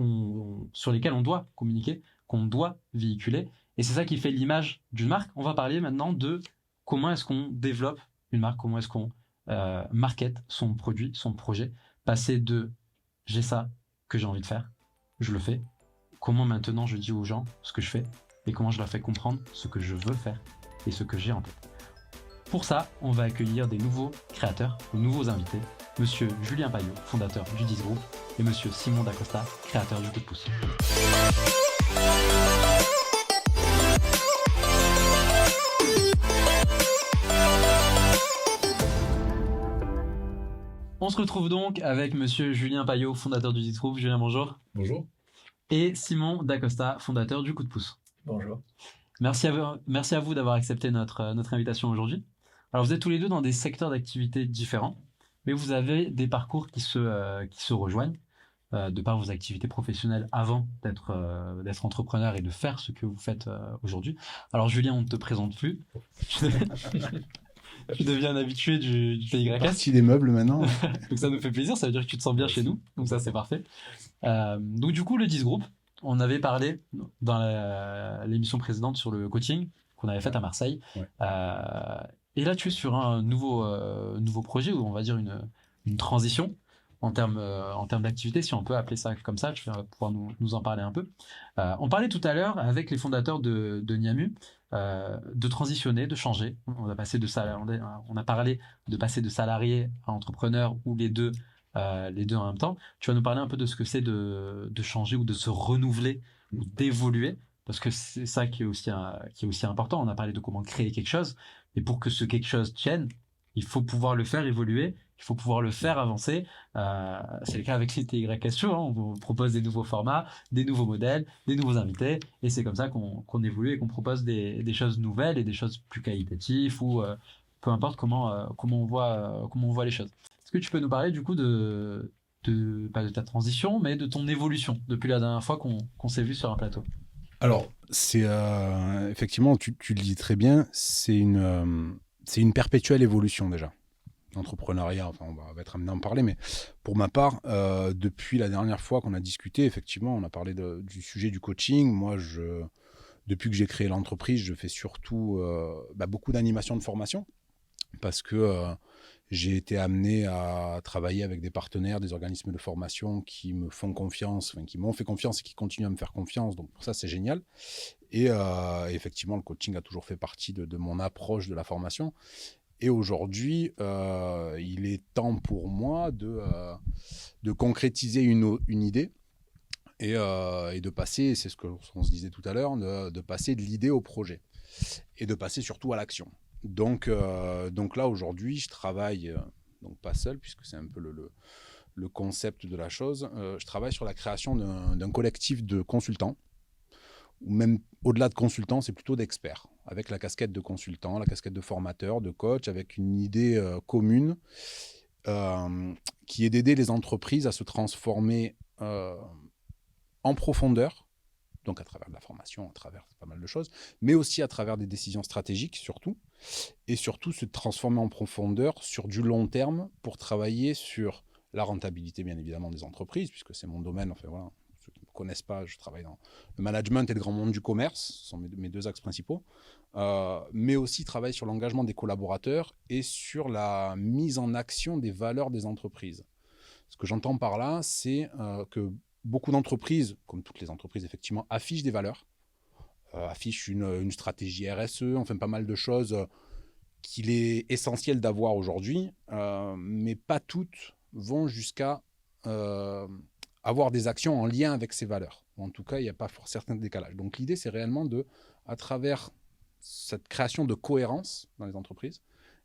[SPEAKER 1] sur lesquelles on doit communiquer, qu'on doit véhiculer. Et c'est ça qui fait l'image d'une marque. On va parler maintenant de comment est-ce qu'on développe une marque, comment est-ce qu'on market son produit, son projet. Passer de j'ai ça que j'ai envie de faire, je le fais. Comment maintenant je dis aux gens ce que je fais et comment je leur fais comprendre ce que je veux faire et ce que j'ai en tête. Pour ça, on va accueillir des nouveaux créateurs, de nouveaux invités. Monsieur Julien Payot, fondateur du 10 Group, et Monsieur Simon Dacosta, créateur du Coup de Pouce. On se retrouve donc avec Monsieur Julien Payot, fondateur du 10 Group. Julien, bonjour.
[SPEAKER 4] Bonjour.
[SPEAKER 1] Et Simon Dacosta, fondateur du Coup de Pouce.
[SPEAKER 4] Bonjour.
[SPEAKER 1] Merci à vous d'avoir accepté notre invitation aujourd'hui. Alors, vous êtes tous les deux dans des secteurs d'activité différents, mais vous avez des parcours qui se rejoignent, de par vos activités professionnelles avant d'être entrepreneur et de faire ce que vous faites aujourd'hui. Alors, Julien, on ne te présente plus. Tu deviens un habitué du TYS.
[SPEAKER 4] Partie des meubles maintenant.
[SPEAKER 1] Donc, ça nous fait plaisir, ça veut dire que tu te sens bien chez nous. Donc, ça, c'est parfait. Donc, du coup, le 10 Group, on avait parlé dans l'émission précédente sur le coaching qu'on avait fait à Marseille.
[SPEAKER 4] Ouais.
[SPEAKER 1] Et là, tu es sur un nouveau projet, ou on va dire une transition en termes d'activité, si on peut appeler ça comme ça. Tu vas pouvoir nous en parler un peu. On parlait tout à l'heure avec les fondateurs de Nyamu de transitionner, de changer. On a parlé de passer de salarié à entrepreneur, ou les deux en même temps. Tu vas nous parler un peu de ce que c'est de changer ou de se renouveler ou d'évoluer, parce que c'est ça qui est aussi important. On a parlé de comment créer quelque chose, et pour que ce quelque chose tienne, il faut pouvoir le faire évoluer, il faut pouvoir le faire avancer. C'est le cas avec les TYS Show, hein. On vous propose des nouveaux formats, des nouveaux modèles, des nouveaux invités, et c'est comme ça qu'on évolue et qu'on propose des choses nouvelles et des choses plus qualitatives, ou peu importe comment on voit les choses. Est-ce que tu peux nous parler du coup pas de ta transition, mais de ton évolution depuis la dernière fois qu'on s'est vu sur un plateau?
[SPEAKER 4] Alors, c'est effectivement, tu le dis très bien, c'est une perpétuelle évolution déjà. L'entrepreneuriat, enfin, on va être amené à en parler, mais pour ma part, depuis la dernière fois qu'on a discuté, effectivement, on a parlé du sujet du coaching. Moi, depuis que j'ai créé l'entreprise, je fais surtout beaucoup d'animation de formation, parce que j'ai été amené à travailler avec des partenaires, des organismes de formation qui me font confiance, qui m'ont fait confiance et qui continuent à me faire confiance. Donc pour ça, c'est génial. Et effectivement, le coaching a toujours fait partie de mon approche de la formation. Et aujourd'hui, il est temps pour moi de concrétiser une idée et de passer, c'est ce qu'on se disait tout à l'heure, de passer de l'idée au projet et de passer surtout à l'action. Donc là, aujourd'hui, je travaille, donc pas seul, puisque c'est un peu le concept de la chose. Je travaille sur la création d'un collectif de consultants, ou même au-delà de consultants, c'est plutôt d'experts, avec la casquette de consultant, la casquette de formateur, de coach, avec une idée commune qui est d'aider les entreprises à se transformer en profondeur, donc à travers de la formation, à travers pas mal de choses, mais aussi à travers des décisions stratégiques surtout, et surtout se transformer en profondeur sur du long terme pour travailler sur la rentabilité bien évidemment des entreprises, puisque c'est mon domaine, enfin voilà, ceux qui ne me connaissent pas, je travaille dans le management et le grand monde du commerce, ce sont mes deux axes principaux, mais aussi travailler sur l'engagement des collaborateurs et sur la mise en action des valeurs des entreprises. Ce que j'entends par là, c'est que beaucoup d'entreprises, comme toutes les entreprises effectivement, affichent des valeurs, affichent une stratégie RSE, enfin pas mal de choses qu'il est essentiel d'avoir aujourd'hui, mais pas toutes vont jusqu'à avoir des actions en lien avec ces valeurs. En tout cas, il n'y a pas certains décalages. Donc l'idée, c'est réellement à travers cette création de cohérence dans les entreprises,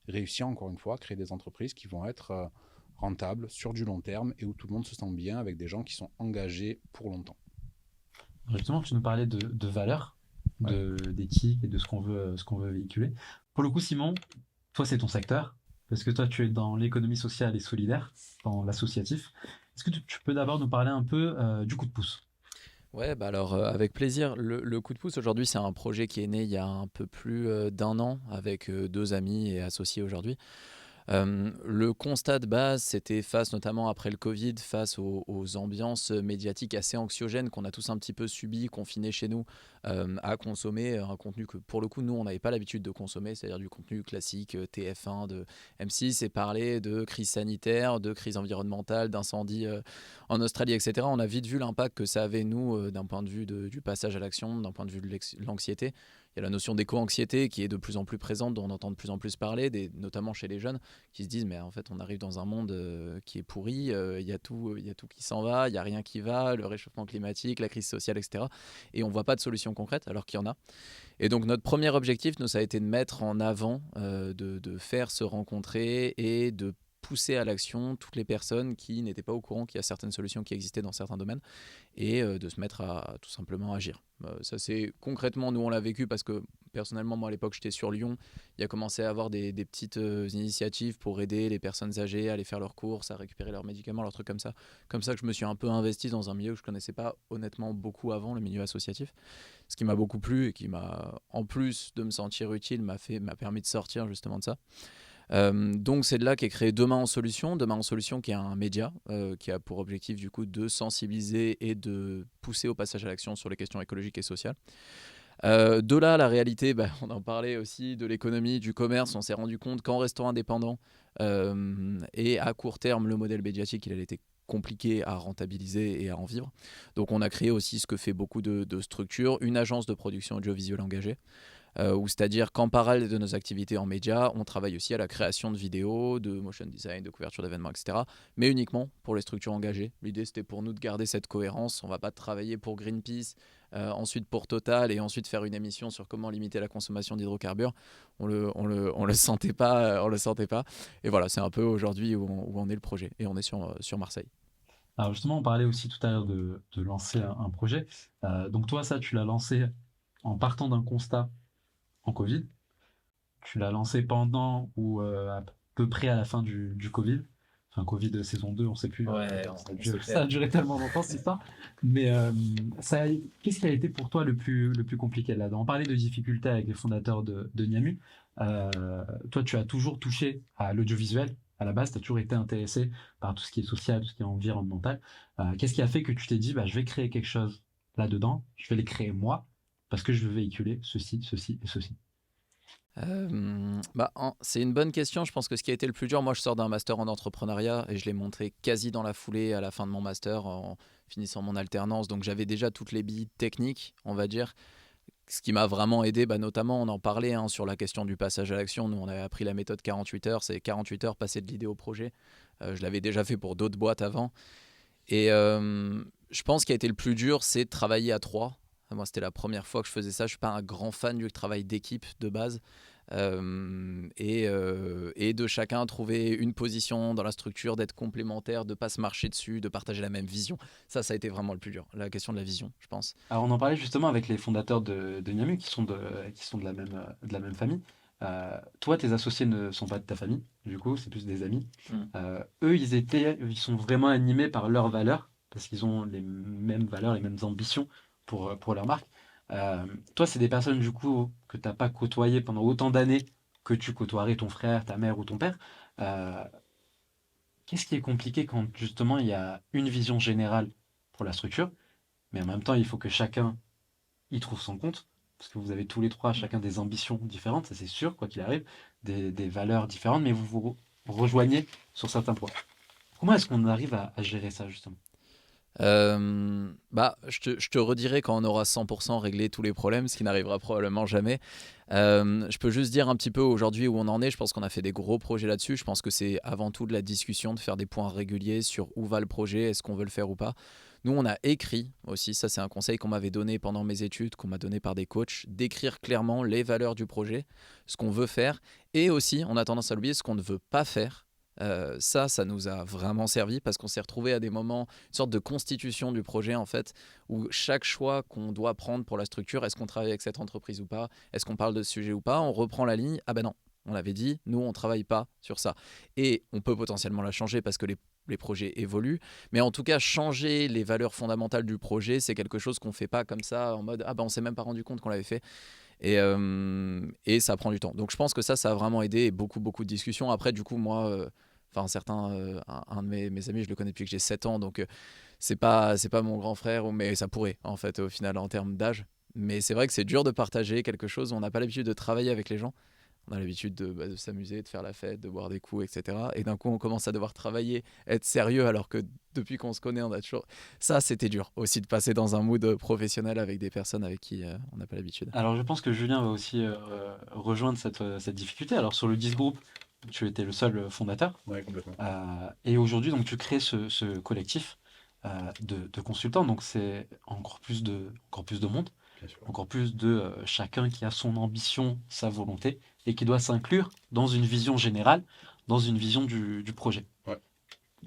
[SPEAKER 4] réussir encore une fois à créer des entreprises qui vont être rentables sur du long terme et où tout le monde se sent bien avec des gens qui sont engagés pour longtemps.
[SPEAKER 1] Justement, tu nous parlais de valeurs. d'éthique et de ce qu'on veut véhiculer. Pour le coup, Simon, toi, c'est ton secteur, parce que toi, tu es dans l'économie sociale et solidaire, dans l'associatif. Est-ce que tu peux d'abord nous parler un peu du coup de pouce?
[SPEAKER 5] Ouais, bah alors avec plaisir. Le coup de pouce aujourd'hui, c'est un projet qui est né il y a un peu plus d'un an avec 2 amis et associés aujourd'hui. Le constat de base, c'était face notamment après le Covid, face aux ambiances médiatiques assez anxiogènes qu'on a tous un petit peu subi, confinés chez nous, à consommer un contenu que pour le coup, nous, on n'avait pas l'habitude de consommer, c'est-à-dire du contenu classique TF1, de M6, et parler de crise sanitaire, de crise environnementale, d'incendie en Australie, etc. On a vite vu l'impact que ça avait, nous, d'un point de vue du passage à l'action, d'un point de vue de l'anxiété. Il y a la notion d'éco-anxiété qui est de plus en plus présente, dont on entend de plus en plus parler, notamment chez les jeunes, qui se disent mais en fait on arrive dans un monde qui est pourri, il y a tout qui s'en va, il n'y a rien qui va, le réchauffement climatique, la crise sociale, etc. Et on ne voit pas de solution concrète alors qu'il y en a. Et donc notre premier objectif, nous, ça a été de mettre en avant, de faire se rencontrer et de pousser à l'action toutes les personnes qui n'étaient pas au courant qu'il y a certaines solutions qui existaient dans certains domaines et de se mettre à tout simplement agir. Ça c'est concrètement, nous on l'a vécu parce que personnellement moi à l'époque j'étais sur Lyon, il y a commencé à avoir des petites initiatives pour aider les personnes âgées à aller faire leurs courses, à récupérer leurs médicaments, leurs trucs comme ça que je me suis un peu investi dans un milieu que je connaissais pas honnêtement beaucoup avant, le milieu associatif, ce qui m'a beaucoup plu et qui m'a, en plus de me sentir utile, m'a permis de sortir justement de ça. Donc c'est de là qu'est créé Demain en Solution. Demain en Solution qui est un média qui a pour objectif du coup de sensibiliser et de pousser au passage à l'action sur les questions écologiques et sociales. De là, la réalité, on en parlait aussi, de l'économie, du commerce, on s'est rendu compte qu'en restant indépendant et à court terme, le modèle médiatique, il a été compliqué à rentabiliser et à en vivre. Donc on a créé aussi ce que fait beaucoup de structures, une agence de production audiovisuelle engagée. C'est-à-dire qu'en parallèle de nos activités en médias, on travaille aussi à la création de vidéos, de motion design, de couverture d'événements, etc. Mais uniquement pour les structures engagées. L'idée, c'était pour nous de garder cette cohérence. On ne va pas travailler pour Greenpeace, ensuite pour Total et ensuite faire une émission sur comment limiter la consommation d'hydrocarbures. On le sentait pas, on le sentait pas. Et voilà, c'est un peu aujourd'hui où on est le projet. Et on est sur Marseille.
[SPEAKER 1] Alors justement, on parlait aussi tout à l'heure de lancer un projet. Donc toi, ça, tu l'as lancé en partant d'un constat en Covid. Tu l'as lancé pendant ou à peu près à la fin du Covid. Enfin, Covid saison 2, on ne sait plus.
[SPEAKER 5] Ouais,
[SPEAKER 1] ça a duré tellement longtemps, c'est ça. Mais qu'est-ce qui a été pour toi le plus compliqué là-dedans? On parlait de difficultés avec les fondateurs de Niamu. Toi, tu as toujours touché à l'audiovisuel. À la base, tu as toujours été intéressé par tout ce qui est social, tout ce qui est environnemental. Qu'est-ce qui a fait que tu t'es dit, je vais créer quelque chose là-dedans, je vais les créer moi, parce que je veux véhiculer ceci et ceci?
[SPEAKER 5] C'est une bonne question. Je pense que ce qui a été le plus dur, moi je sors d'un master en entrepreneuriat et je l'ai montré quasi dans la foulée à la fin de mon master en finissant mon alternance. Donc j'avais déjà toutes les billes techniques, on va dire. Ce qui m'a vraiment aidé, notamment on en parlait sur la question du passage à l'action. Nous on avait appris la méthode 48 heures, c'est 48 heures passer de l'idée au projet. Je l'avais déjà fait pour d'autres boîtes avant. Et je pense qu'il a été le plus dur, c'est de travailler à 3. Moi, c'était la première fois que je faisais ça. Je ne suis pas un grand fan du travail d'équipe de base. Et de chacun trouver une position dans la structure, d'être complémentaire, de ne pas se marcher dessus, de partager la même vision. Ça a été vraiment le plus dur, la question de la vision, je pense.
[SPEAKER 1] Alors, on en parlait justement avec les fondateurs de Niamu qui sont de la même famille. Toi, tes associés ne sont pas de ta famille, du coup, c'est plus des amis. Eux, ils sont vraiment animés par leurs valeurs, parce qu'ils ont les mêmes valeurs, les mêmes ambitions pour leur marque. Toi, c'est des personnes du coup que tu n'as pas côtoyées pendant autant d'années que tu côtoierais ton frère, ta mère ou ton père. Euh, Qu'est-ce qui est compliqué quand justement il y a une vision générale pour la structure, mais en même temps il faut que chacun y trouve son compte, parce que vous avez tous les trois chacun des ambitions différentes, ça c'est sûr, quoi qu'il arrive, des valeurs différentes, mais vous vous rejoignez sur certains points. Comment est-ce qu'on arrive à gérer ça justement?
[SPEAKER 5] Je te redirai quand on aura 100% réglé tous les problèmes, ce qui n'arrivera probablement jamais. Je peux juste dire un petit peu aujourd'hui où on en est. Je pense qu'on a fait des gros projets là-dessus. Je pense que c'est avant tout de la discussion, de faire des points réguliers sur où va le projet, est-ce qu'on veut le faire ou pas. Nous, on a écrit aussi, ça c'est un conseil qu'on m'avait donné pendant mes études, qu'on m'a donné par des coachs, d'écrire clairement les valeurs du projet, ce qu'on veut faire, et aussi, on a tendance à l'oublier, ce qu'on ne veut pas faire. Ça nous a vraiment servi parce qu'on s'est retrouvé à des moments, une sorte de constitution du projet en fait, où chaque choix qu'on doit prendre pour la structure, est-ce qu'on travaille avec cette entreprise ou pas, est-ce qu'on parle de ce sujet ou pas, on reprend la ligne, ah ben non, on l'avait dit, nous on travaille pas sur ça. Et on peut potentiellement la changer parce que les projets évoluent, mais en tout cas changer les valeurs fondamentales du projet, c'est quelque chose qu'on fait pas comme ça en mode ah ben on s'est même pas rendu compte qu'on l'avait fait. Et ça prend du temps. Donc je pense que ça a vraiment aidé et beaucoup de discussions. Après, du coup, moi, un de mes amis, je le connais depuis que j'ai 7 ans, donc c'est pas mon grand frère, mais ça pourrait, en fait, au final, en termes d'âge. Mais c'est vrai que c'est dur de partager quelque chose. On n'a pas l'habitude de travailler avec les gens. On a l'habitude de s'amuser, de faire la fête, de boire des coups, etc. Et d'un coup, on commence à devoir travailler, être sérieux, alors que depuis qu'on se connaît, on a toujours... Ça, c'était dur aussi de passer dans un mood professionnel avec des personnes avec qui on n'a pas l'habitude.
[SPEAKER 1] Alors je pense que Julien va aussi rejoindre cette difficulté. Alors sur le 10 groupe, tu étais le seul fondateur.
[SPEAKER 4] Ouais, complètement.
[SPEAKER 1] Et aujourd'hui, donc, tu crées ce collectif de consultants. Donc c'est encore plus de monde,
[SPEAKER 4] Bien sûr.
[SPEAKER 1] encore plus de chacun qui a son ambition, sa volonté, et qui doit s'inclure dans une vision générale, dans une vision du projet.
[SPEAKER 4] Ouais.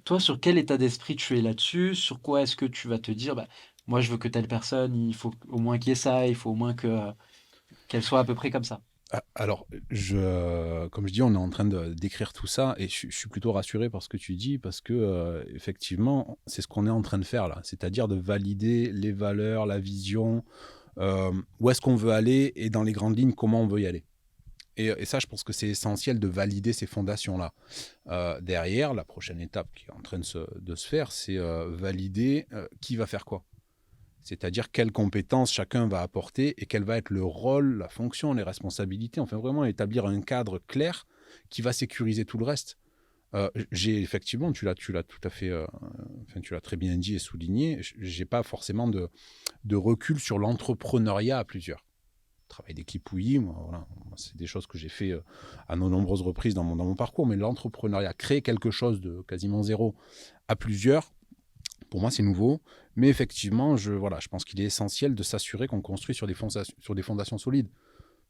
[SPEAKER 1] Toi, sur quel état d'esprit tu es là-dessus? Sur quoi est-ce que tu vas te dire, bah, moi je veux que telle personne, il faut au moins qu'il y ait ça, il faut au moins qu'elle soit à peu près comme ça.
[SPEAKER 4] Alors, comme je dis, on est en train d'écrire tout ça et je suis plutôt rassuré par ce que tu dis parce que effectivement, c'est ce qu'on est en train de faire là, c'est-à-dire de valider les valeurs, la vision, où est-ce qu'on veut aller et dans les grandes lignes, comment on veut y aller. Et ça, je pense que c'est essentiel de valider ces fondations-là. Derrière, la prochaine étape qui est en train de se faire, c'est valider qui va faire quoi. C'est-à-dire quelles compétences chacun va apporter et quel va être le rôle, la fonction, les responsabilités. Enfin, vraiment établir un cadre clair qui va sécuriser tout le reste. Effectivement, tu l'as tout à fait, tu l'as très bien dit et souligné. J'ai pas forcément de recul sur l'entrepreneuriat à plusieurs. Travail d'équipe, oui, voilà, c'est des choses que j'ai fait à de nombreuses reprises dans mon parcours, mais l'entrepreneuriat, créer quelque chose de quasiment zéro à plusieurs, pour moi, c'est nouveau. Mais effectivement, je pense qu'il est essentiel de s'assurer qu'on construit sur des fondations solides.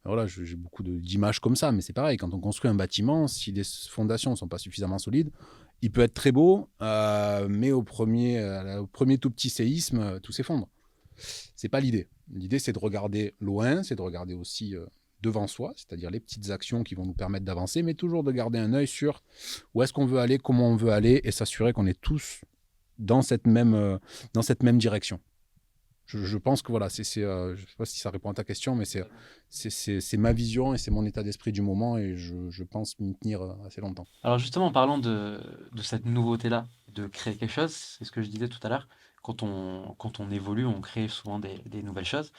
[SPEAKER 4] Voilà, j'ai beaucoup d'images comme ça, mais c'est pareil, quand on construit un bâtiment, si les fondations ne sont pas suffisamment solides, il peut être très beau, mais au premier tout petit séisme, tout s'effondre. C'est pas l'idée. L'idée, c'est de regarder loin, c'est de regarder aussi devant soi, c'est-à-dire les petites actions qui vont nous permettre d'avancer, mais toujours de garder un œil sur où est-ce qu'on veut aller, comment on veut aller, et s'assurer qu'on est tous dans cette même direction. Je pense que voilà, je ne sais pas si ça répond à ta question, mais c'est ma vision et c'est mon état d'esprit du moment et je pense m'y tenir assez longtemps.
[SPEAKER 1] Alors justement, en parlant de cette nouveauté-là, de créer quelque chose, c'est ce que je disais tout à l'heure, quand on évolue, on crée souvent des nouvelles choses.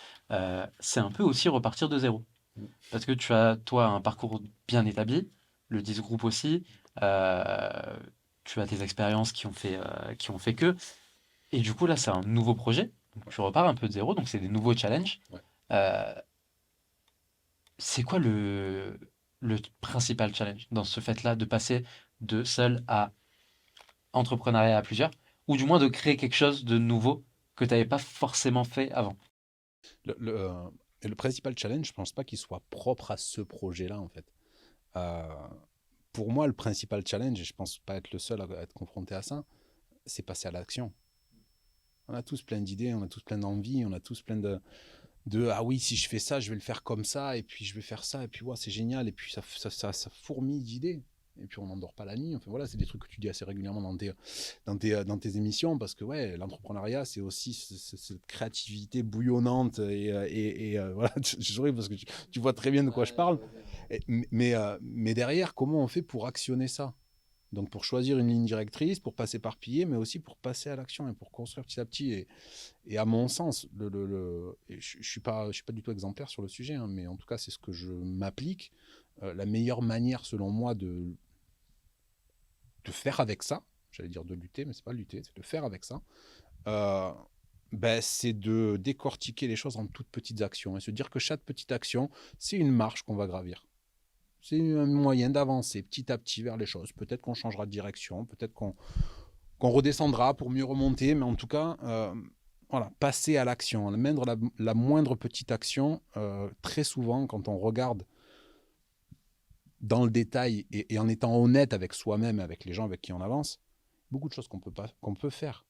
[SPEAKER 1] C'est un peu aussi repartir de zéro. Parce que tu as, toi, un parcours bien établi, le 10 groupe aussi, tu as tes expériences qui ont fait que. Et du coup, là, c'est un nouveau projet. Donc, tu repars un peu de zéro, donc c'est des nouveaux challenges.
[SPEAKER 4] Ouais.
[SPEAKER 1] Euh, c'est quoi le principal challenge dans ce fait-là de passer de seul à entrepreneuriat à plusieurs, ou du moins de créer quelque chose de nouveau que tu n'avais pas forcément fait avant?
[SPEAKER 4] Le principal challenge, je ne pense pas qu'il soit propre à ce projet-là, en fait. Pour moi, le principal challenge, et je ne pense pas être le seul à être confronté à ça, c'est passer à l'action. On a tous plein d'idées, on a tous plein d'envies, on a tous plein de ah oui, si je fais ça, je vais le faire comme ça, et puis je vais faire ça, et puis ouais, c'est génial, et puis ça fourmille d'idées, et puis on n'endort pas la nuit. Enfin voilà, c'est des trucs que tu dis assez régulièrement dans tes émissions, parce que ouais, l'entrepreneuriat, c'est aussi cette créativité bouillonnante, et voilà, je souris parce que tu vois très bien de quoi je parle, mais derrière, comment on fait pour actionner ça? Donc pour choisir une ligne directrice, pour pas s'éparpiller, mais aussi pour passer à l'action et pour construire petit à petit. Et à mon sens, je suis pas du tout exemplaire sur le sujet, hein, mais en tout cas c'est ce que je m'applique. La meilleure manière, selon moi, de faire avec ça, j'allais dire de lutter, mais c'est pas lutter, c'est de faire avec ça. C'est de décortiquer les choses en toutes petites actions et se dire que chaque petite action, c'est une marche qu'on va gravir. C'est un moyen d'avancer petit à petit vers les choses. Peut-être qu'on changera de direction, peut-être qu'on redescendra pour mieux remonter, mais en tout cas, voilà, passer à l'action, la moindre petite action. Très souvent, quand on regarde dans le détail et en étant honnête avec soi-même, avec les gens avec qui on avance, beaucoup de choses qu'on peut faire.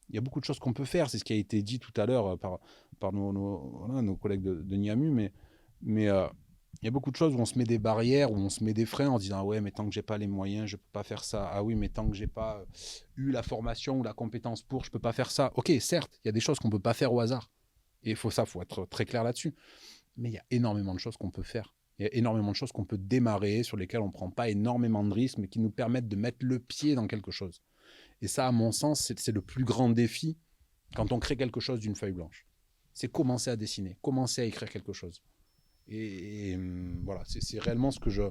[SPEAKER 4] Il y a beaucoup de choses qu'on peut faire. C'est ce qui a été dit tout à l'heure par nos collègues de Niamu, mais il y a beaucoup de choses où on se met des barrières, où on se met des freins en se disant ah ouais, mais tant que j'ai pas les moyens, je peux pas faire ça. Ah oui, mais tant que j'ai pas eu la formation ou la compétence pour, je peux pas faire ça. Ok, certes, il y a des choses qu'on peut pas faire au hasard. Et il faut être très clair là-dessus. Mais il y a énormément de choses qu'on peut faire. Il y a énormément de choses qu'on peut démarrer, sur lesquelles on ne prend pas énormément de risques, mais qui nous permettent de mettre le pied dans quelque chose. Et ça, à mon sens, c'est le plus grand défi quand on crée quelque chose d'une feuille blanche. C'est commencer à dessiner, commencer à écrire quelque chose. Et voilà, c'est réellement ce que je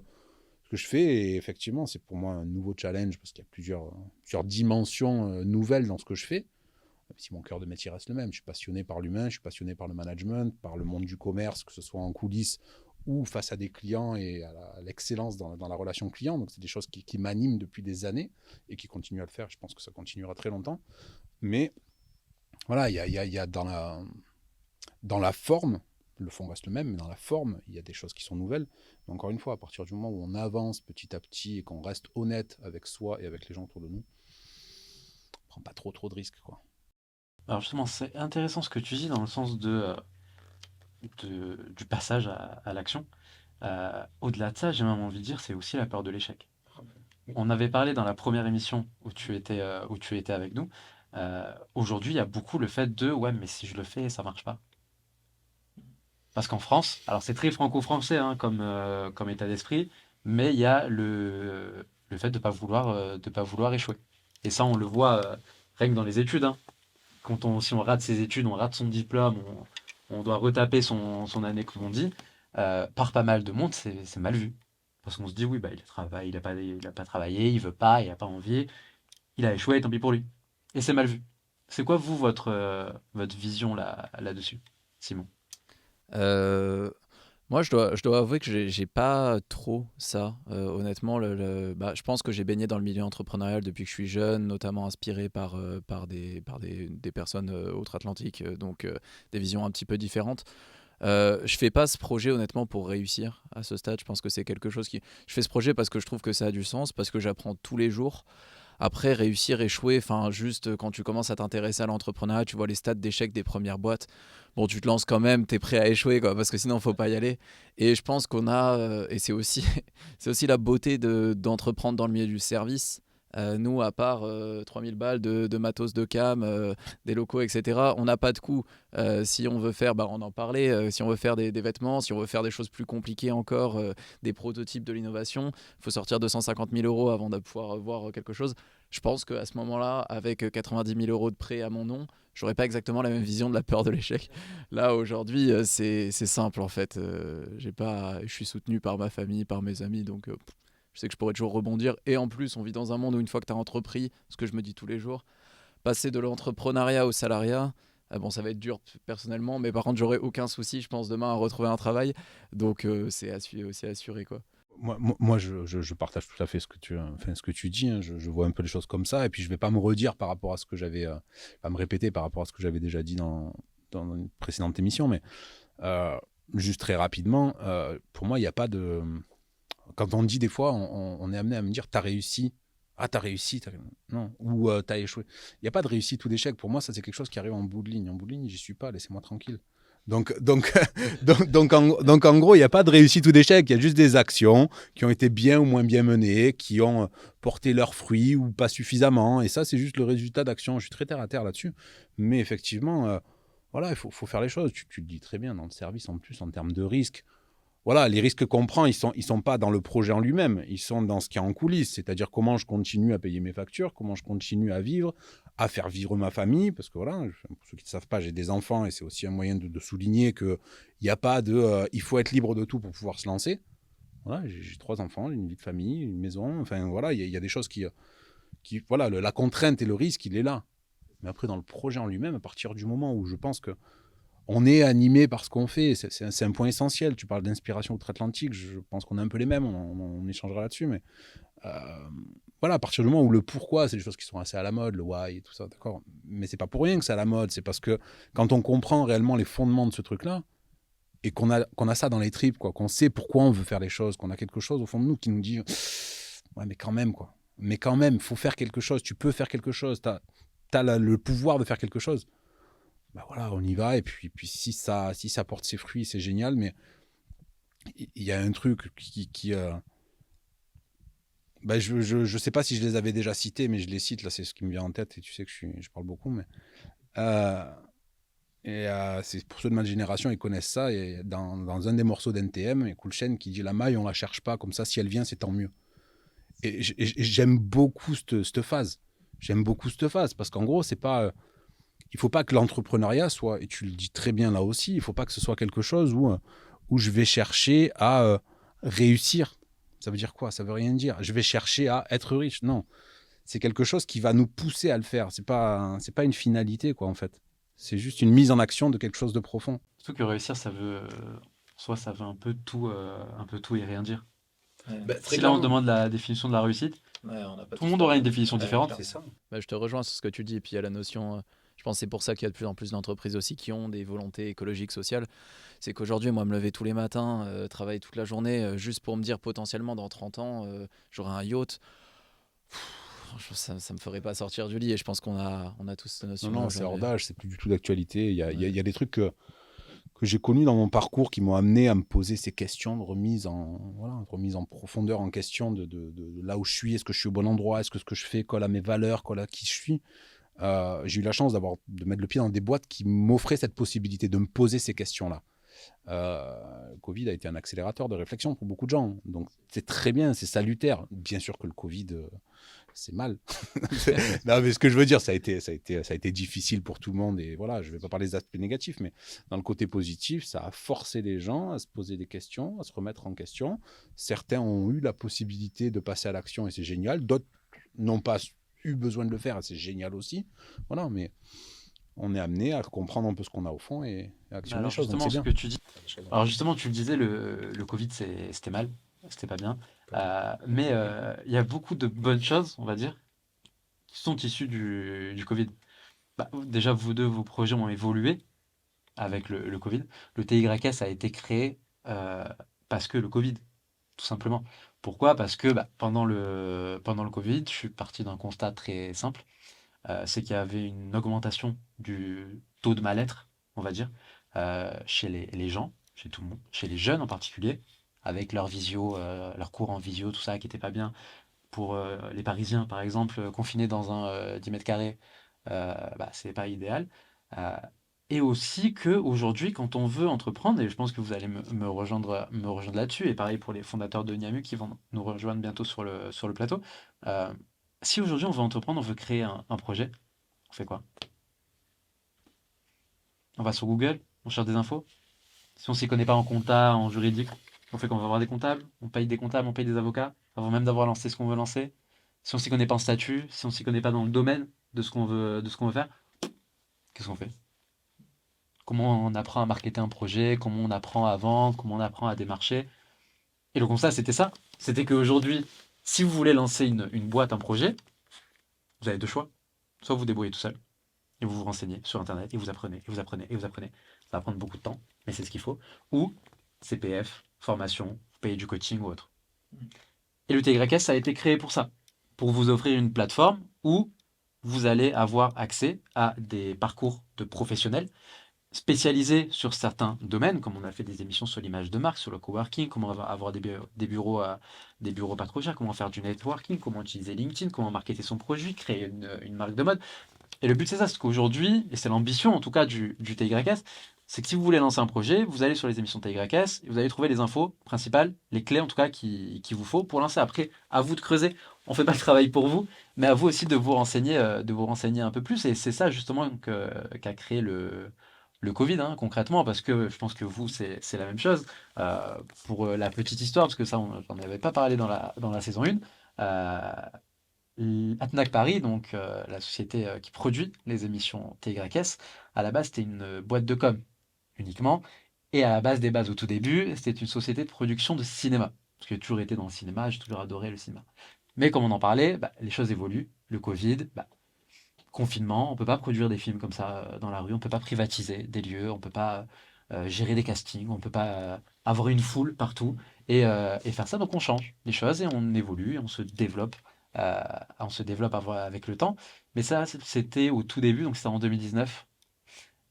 [SPEAKER 4] fais. Et effectivement, c'est pour moi un nouveau challenge, parce qu'il y a plusieurs dimensions nouvelles dans ce que je fais. Même si mon cœur de métier reste le même. Je suis passionné par l'humain, je suis passionné par le management, par le monde du commerce, que ce soit en coulisses ou face à des clients et à l'excellence dans la relation client. Donc, c'est des choses qui m'animent depuis des années et qui continuent à le faire. Je pense que ça continuera très longtemps. Mais voilà, il y a dans la forme, le fond reste le même, mais dans la forme, il y a des choses qui sont nouvelles. Mais encore une fois, à partir du moment où on avance petit à petit et qu'on reste honnête avec soi et avec les gens autour de nous, on ne prend pas trop de risques, quoi.
[SPEAKER 1] Alors justement, c'est intéressant ce que tu dis dans le sens du passage à l'action. Au-delà de ça, j'ai même envie de dire, c'est aussi la peur de l'échec. On avait parlé dans la première émission où tu étais avec nous. Aujourd'hui, il y a beaucoup le fait de ouais, mais si je le fais, ça marche pas. Parce qu'en France, alors c'est très franco-français hein, comme état d'esprit, mais il y a le fait de pas vouloir échouer. Et ça, on le voit rien que dans les études. Hein. Si on rate ses études, on rate son diplôme, on doit retaper son année, comme on dit, par pas mal de monde, c'est mal vu. Parce qu'on se dit, oui, bah, il a pas travaillé, il veut pas, il a pas envie, il a échoué, tant pis pour lui. Et c'est mal vu. C'est quoi, vous, votre vision là-dessus, Simon?
[SPEAKER 5] Euh, Moi, je dois avouer que j'ai pas trop ça. Honnêtement, bah, je pense que j'ai baigné dans le milieu entrepreneurial depuis que je suis jeune, notamment inspiré par des personnes outre-Atlantique, donc des visions un petit peu différentes. Je fais pas ce projet honnêtement pour réussir à ce stade. Je pense que c'est quelque chose qui. Je fais ce projet parce que je trouve que ça a du sens, parce que j'apprends tous les jours. Après, réussir, échouer, enfin, juste quand tu commences à t'intéresser à l'entrepreneuriat, tu vois les stats d'échec des premières boîtes. Bon, tu te lances quand même, tu es prêt à échouer, quoi, parce que sinon, faut pas y aller. Et je pense qu'on a, et c'est aussi, c'est aussi la beauté d'entreprendre dans le milieu du service. Nous, à part 3000 balles de matos de cam, des locaux, etc., on n'a pas de coût. Si on veut faire, bah, on en parlait, si on veut faire des vêtements, si on veut faire des choses plus compliquées encore, des prototypes de l'innovation, il faut sortir 250 000 euros avant de pouvoir voir quelque chose. Je pense qu'à ce moment-là, avec 90 000 euros de prêt à mon nom, j'aurais pas exactement la même vision de la peur de l'échec. Là, aujourd'hui, c'est simple en fait. Je suis soutenu par ma famille, par mes amis, donc je sais que je pourrais toujours rebondir. Et en plus, on vit dans un monde où une fois que tu as entrepris, ce que je me dis tous les jours, passer de l'entrepreneuriat au salariat, bon, ça va être dur personnellement, mais par contre, j'aurai aucun souci, je pense, demain à retrouver un travail. Donc, c'est assuré, quoi.
[SPEAKER 4] Moi, je partage tout à fait ce que tu dis. Hein. Je vois un peu les choses comme ça. Et puis, je ne vais pas me redire par rapport à ce que j'avais... pas me répéter par rapport à ce que j'avais déjà dit dans une précédente émission. Mais juste très rapidement, pour moi, il n'y a pas de... Quand on dit des fois, on est amené à me dire « t'as réussi ». Ah, t'as réussi, non. Ou t'as échoué. Il n'y a pas de réussite ou d'échec. Pour moi, ça, c'est quelque chose qui arrive en bout de ligne. En bout de ligne, j'y suis pas, laissez-moi tranquille. Donc, en gros, il n'y a pas de réussite ou d'échec. Il y a juste des actions qui ont été bien ou moins bien menées, qui ont porté leurs fruits ou pas suffisamment. Et ça, c'est juste le résultat d'actions. Je suis très terre à terre là-dessus. Mais effectivement, voilà, il faut faire les choses. Tu le dis très bien dans le service en plus, en termes de risques. Voilà, les risques qu'on prend, ils sont pas dans le projet en lui-même, ils sont dans ce qu'il y a en coulisses, c'est-à-dire comment je continue à payer mes factures, comment je continue à vivre, à faire vivre ma famille, parce que voilà, pour ceux qui ne savent pas, j'ai des enfants et c'est aussi un moyen de souligner qu'il n'y a pas de il faut être libre de tout pour pouvoir se lancer. Voilà, j'ai 3 enfants, j'ai une vie de famille, une maison, enfin voilà, il y a des choses qui voilà, la contrainte et le risque, il est là. Mais après, dans le projet en lui-même, à partir du moment où je pense que on est animé par ce qu'on fait, c'est un point essentiel. Tu parles d'inspiration outre-Atlantique, je pense qu'on est un peu les mêmes, on échangera là-dessus, mais voilà, à partir du moment où le pourquoi, c'est des choses qui sont assez à la mode, le why et tout ça, d'accord. Mais c'est pas pour rien que c'est à la mode, c'est parce que quand on comprend réellement les fondements de ce truc-là, et qu'on a ça dans les tripes, quoi, qu'on sait pourquoi on veut faire les choses, qu'on a quelque chose au fond de nous qui nous dit ouais, mais quand même, quoi. Mais quand même, il faut faire quelque chose, tu peux faire quelque chose, t'as le pouvoir de faire quelque chose. Bah voilà, on y va, et puis si ça porte ses fruits, c'est génial, mais il y a un truc qui bah je sais pas si je les avais déjà cités, mais je les cite, là, c'est ce qui me vient en tête, et tu sais que je parle beaucoup, mais c'est pour ceux de ma génération, ils connaissent ça, et dans un des morceaux d'NTM, il y a Cool Chain qui dit la maille, on la cherche pas, comme ça, si elle vient, c'est tant mieux. Et j'aime beaucoup cette phase. J'aime beaucoup cette phase, parce qu'en gros, c'est pas... il faut pas que l'entrepreneuriat soit, et tu le dis très bien là aussi, il faut pas que ce soit quelque chose où je vais chercher à réussir. Ça veut dire quoi? Ça veut rien dire. Je vais chercher à être riche. Non. C'est quelque chose qui va nous pousser à le faire. C'est pas une finalité, quoi, en fait. C'est juste une mise en action de quelque chose de profond.
[SPEAKER 1] Surtout que réussir, ça veut, soit ça veut un peu tout et rien dire.
[SPEAKER 5] Ouais.
[SPEAKER 1] Si là on demande la définition de la réussite,
[SPEAKER 5] Ouais, on n'a pas
[SPEAKER 1] tout le monde aura une définition
[SPEAKER 5] Ouais,
[SPEAKER 1] différente.
[SPEAKER 5] clairement.
[SPEAKER 4] C'est ça.
[SPEAKER 5] Bah, je te rejoins sur ce que tu dis. Et puis il y a la notion, je pense que c'est pour ça qu'il y a de plus en plus d'entreprises aussi qui ont des volontés écologiques, sociales. C'est qu'aujourd'hui, moi, me lever tous les matins, travailler toute la journée, juste pour me dire potentiellement dans 30 ans, j'aurai un yacht. Ça ne me ferait pas sortir du lit. Et je pense qu'on a tous cette notion.
[SPEAKER 4] Non, c'est hors d'âge, c'est plus du tout d'actualité. Il y a des trucs que j'ai connus dans mon parcours qui m'ont amené à me poser ces questions de remise en profondeur, en question de là où je suis. Est-ce que je suis au bon endroit? Est-ce que ce que je fais colle à mes valeurs, colle à qui je suis? J'ai eu la chance de mettre le pied dans des boîtes qui m'offraient cette possibilité de me poser ces questions-là. Le Covid a été un accélérateur de réflexion pour beaucoup de gens. Donc, c'est très bien, c'est salutaire. Bien sûr que le Covid, c'est mal. Non, mais ce que je veux dire, ça a été difficile pour tout le monde. Et voilà, je ne vais pas parler des aspects négatifs, mais dans le côté positif, ça a forcé les gens à se poser des questions, à se remettre en question. Certains ont eu la possibilité de passer à l'action et c'est génial. D'autres n'ont pas eu besoin de le faire et c'est génial aussi. Voilà, mais on est amené à comprendre un peu ce qu'on a au fond et à actionner
[SPEAKER 1] Alors
[SPEAKER 4] les choses. Donc
[SPEAKER 1] justement,
[SPEAKER 4] c'est
[SPEAKER 1] ce
[SPEAKER 4] bien.
[SPEAKER 1] que tu dis. Alors justement, tu le disais, le Covid, c'était mal, c'était pas bien. Mais il y a beaucoup de bonnes choses, on va dire, qui sont issues du Covid. Bah, déjà, vous deux, vos projets ont évolué avec le Covid. Le TYS a été créé parce que le Covid, tout simplement. Pourquoi? Parce que bah, pendant le Covid, je suis parti d'un constat très simple. C'est qu'il y avait une augmentation du taux de mal-être, on va dire, chez les gens, chez tout le monde, chez les jeunes en particulier, avec leur visio, leur cours en visio, tout ça qui n'était pas bien. Pour les Parisiens, par exemple, confinés dans un 10 mètres carrés, bah, c'est pas idéal. Euh, et aussi que aujourd'hui, quand on veut entreprendre, et je pense que vous allez me rejoindre là-dessus, et pareil pour les fondateurs de Niamu qui vont nous rejoindre bientôt sur le plateau, euh, si aujourd'hui on veut entreprendre, on veut créer un projet, on fait quoi? On va sur Google, on cherche des infos. Si on s'y connaît pas en compta, en juridique, on fait qu'on va voir des comptables, on paye des comptables, on paye des avocats, avant même d'avoir lancé ce qu'on veut lancer. Si on s'y connaît pas en statut, si on s'y connaît pas dans le domaine de ce qu'on veut faire, qu'est-ce qu'on fait? Comment on apprend à marketer un projet, comment on apprend à vendre, comment on apprend à démarcher. Et le constat, c'était ça. C'était qu'aujourd'hui, si vous voulez lancer une boîte, un projet, vous avez deux choix. Soit vous vous débrouillez tout seul, et vous vous renseignez sur Internet, et vous apprenez, et vous apprenez, et vous apprenez. Ça va prendre beaucoup de temps, mais c'est ce qu'il faut. Ou CPF, formation, vous payez du coaching ou autre. Et le TYS, ça a été créé pour ça, pour vous offrir une plateforme où vous allez avoir accès à des parcours de professionnels spécialisés sur certains domaines, comme on a fait des émissions sur l'image de marque, sur le coworking, comment avoir des bureaux pas trop chers, comment faire du networking, comment utiliser LinkedIn, comment marketer son produit, créer une marque de mode. Et le but, c'est ça, c'est qu'aujourd'hui, et c'est l'ambition en tout cas du TYS, c'est que si vous voulez lancer un projet, vous allez sur les émissions TYS et vous allez trouver les infos principales, les clés en tout cas qu'il vous faut pour lancer. Après, à vous de creuser. On ne fait pas le travail pour vous, mais à vous aussi de vous renseigner un peu plus. Et c'est ça justement qu'a créé le Covid, hein, concrètement, parce que je pense que vous, c'est la même chose. Pour la petite histoire, parce que ça, j'en avais pas parlé dans la saison 1, Atnac Paris, donc la société qui produit les émissions TYS, à la base c'était une boîte de com uniquement. Et à la base des bases, au tout début, c'était une société de production de cinéma. Parce que j'ai toujours été dans le cinéma, j'ai toujours adoré le cinéma. Mais comme on en parlait, bah, les choses évoluent. Le Covid, bah, confinement, on ne peut pas produire des films comme ça dans la rue, on ne peut pas privatiser des lieux, on ne peut pas gérer des castings, on ne peut pas avoir une foule partout et faire ça. Donc on change les choses et on évolue, et on se développe avec le temps. Mais ça, c'était au tout début, donc c'était en 2019.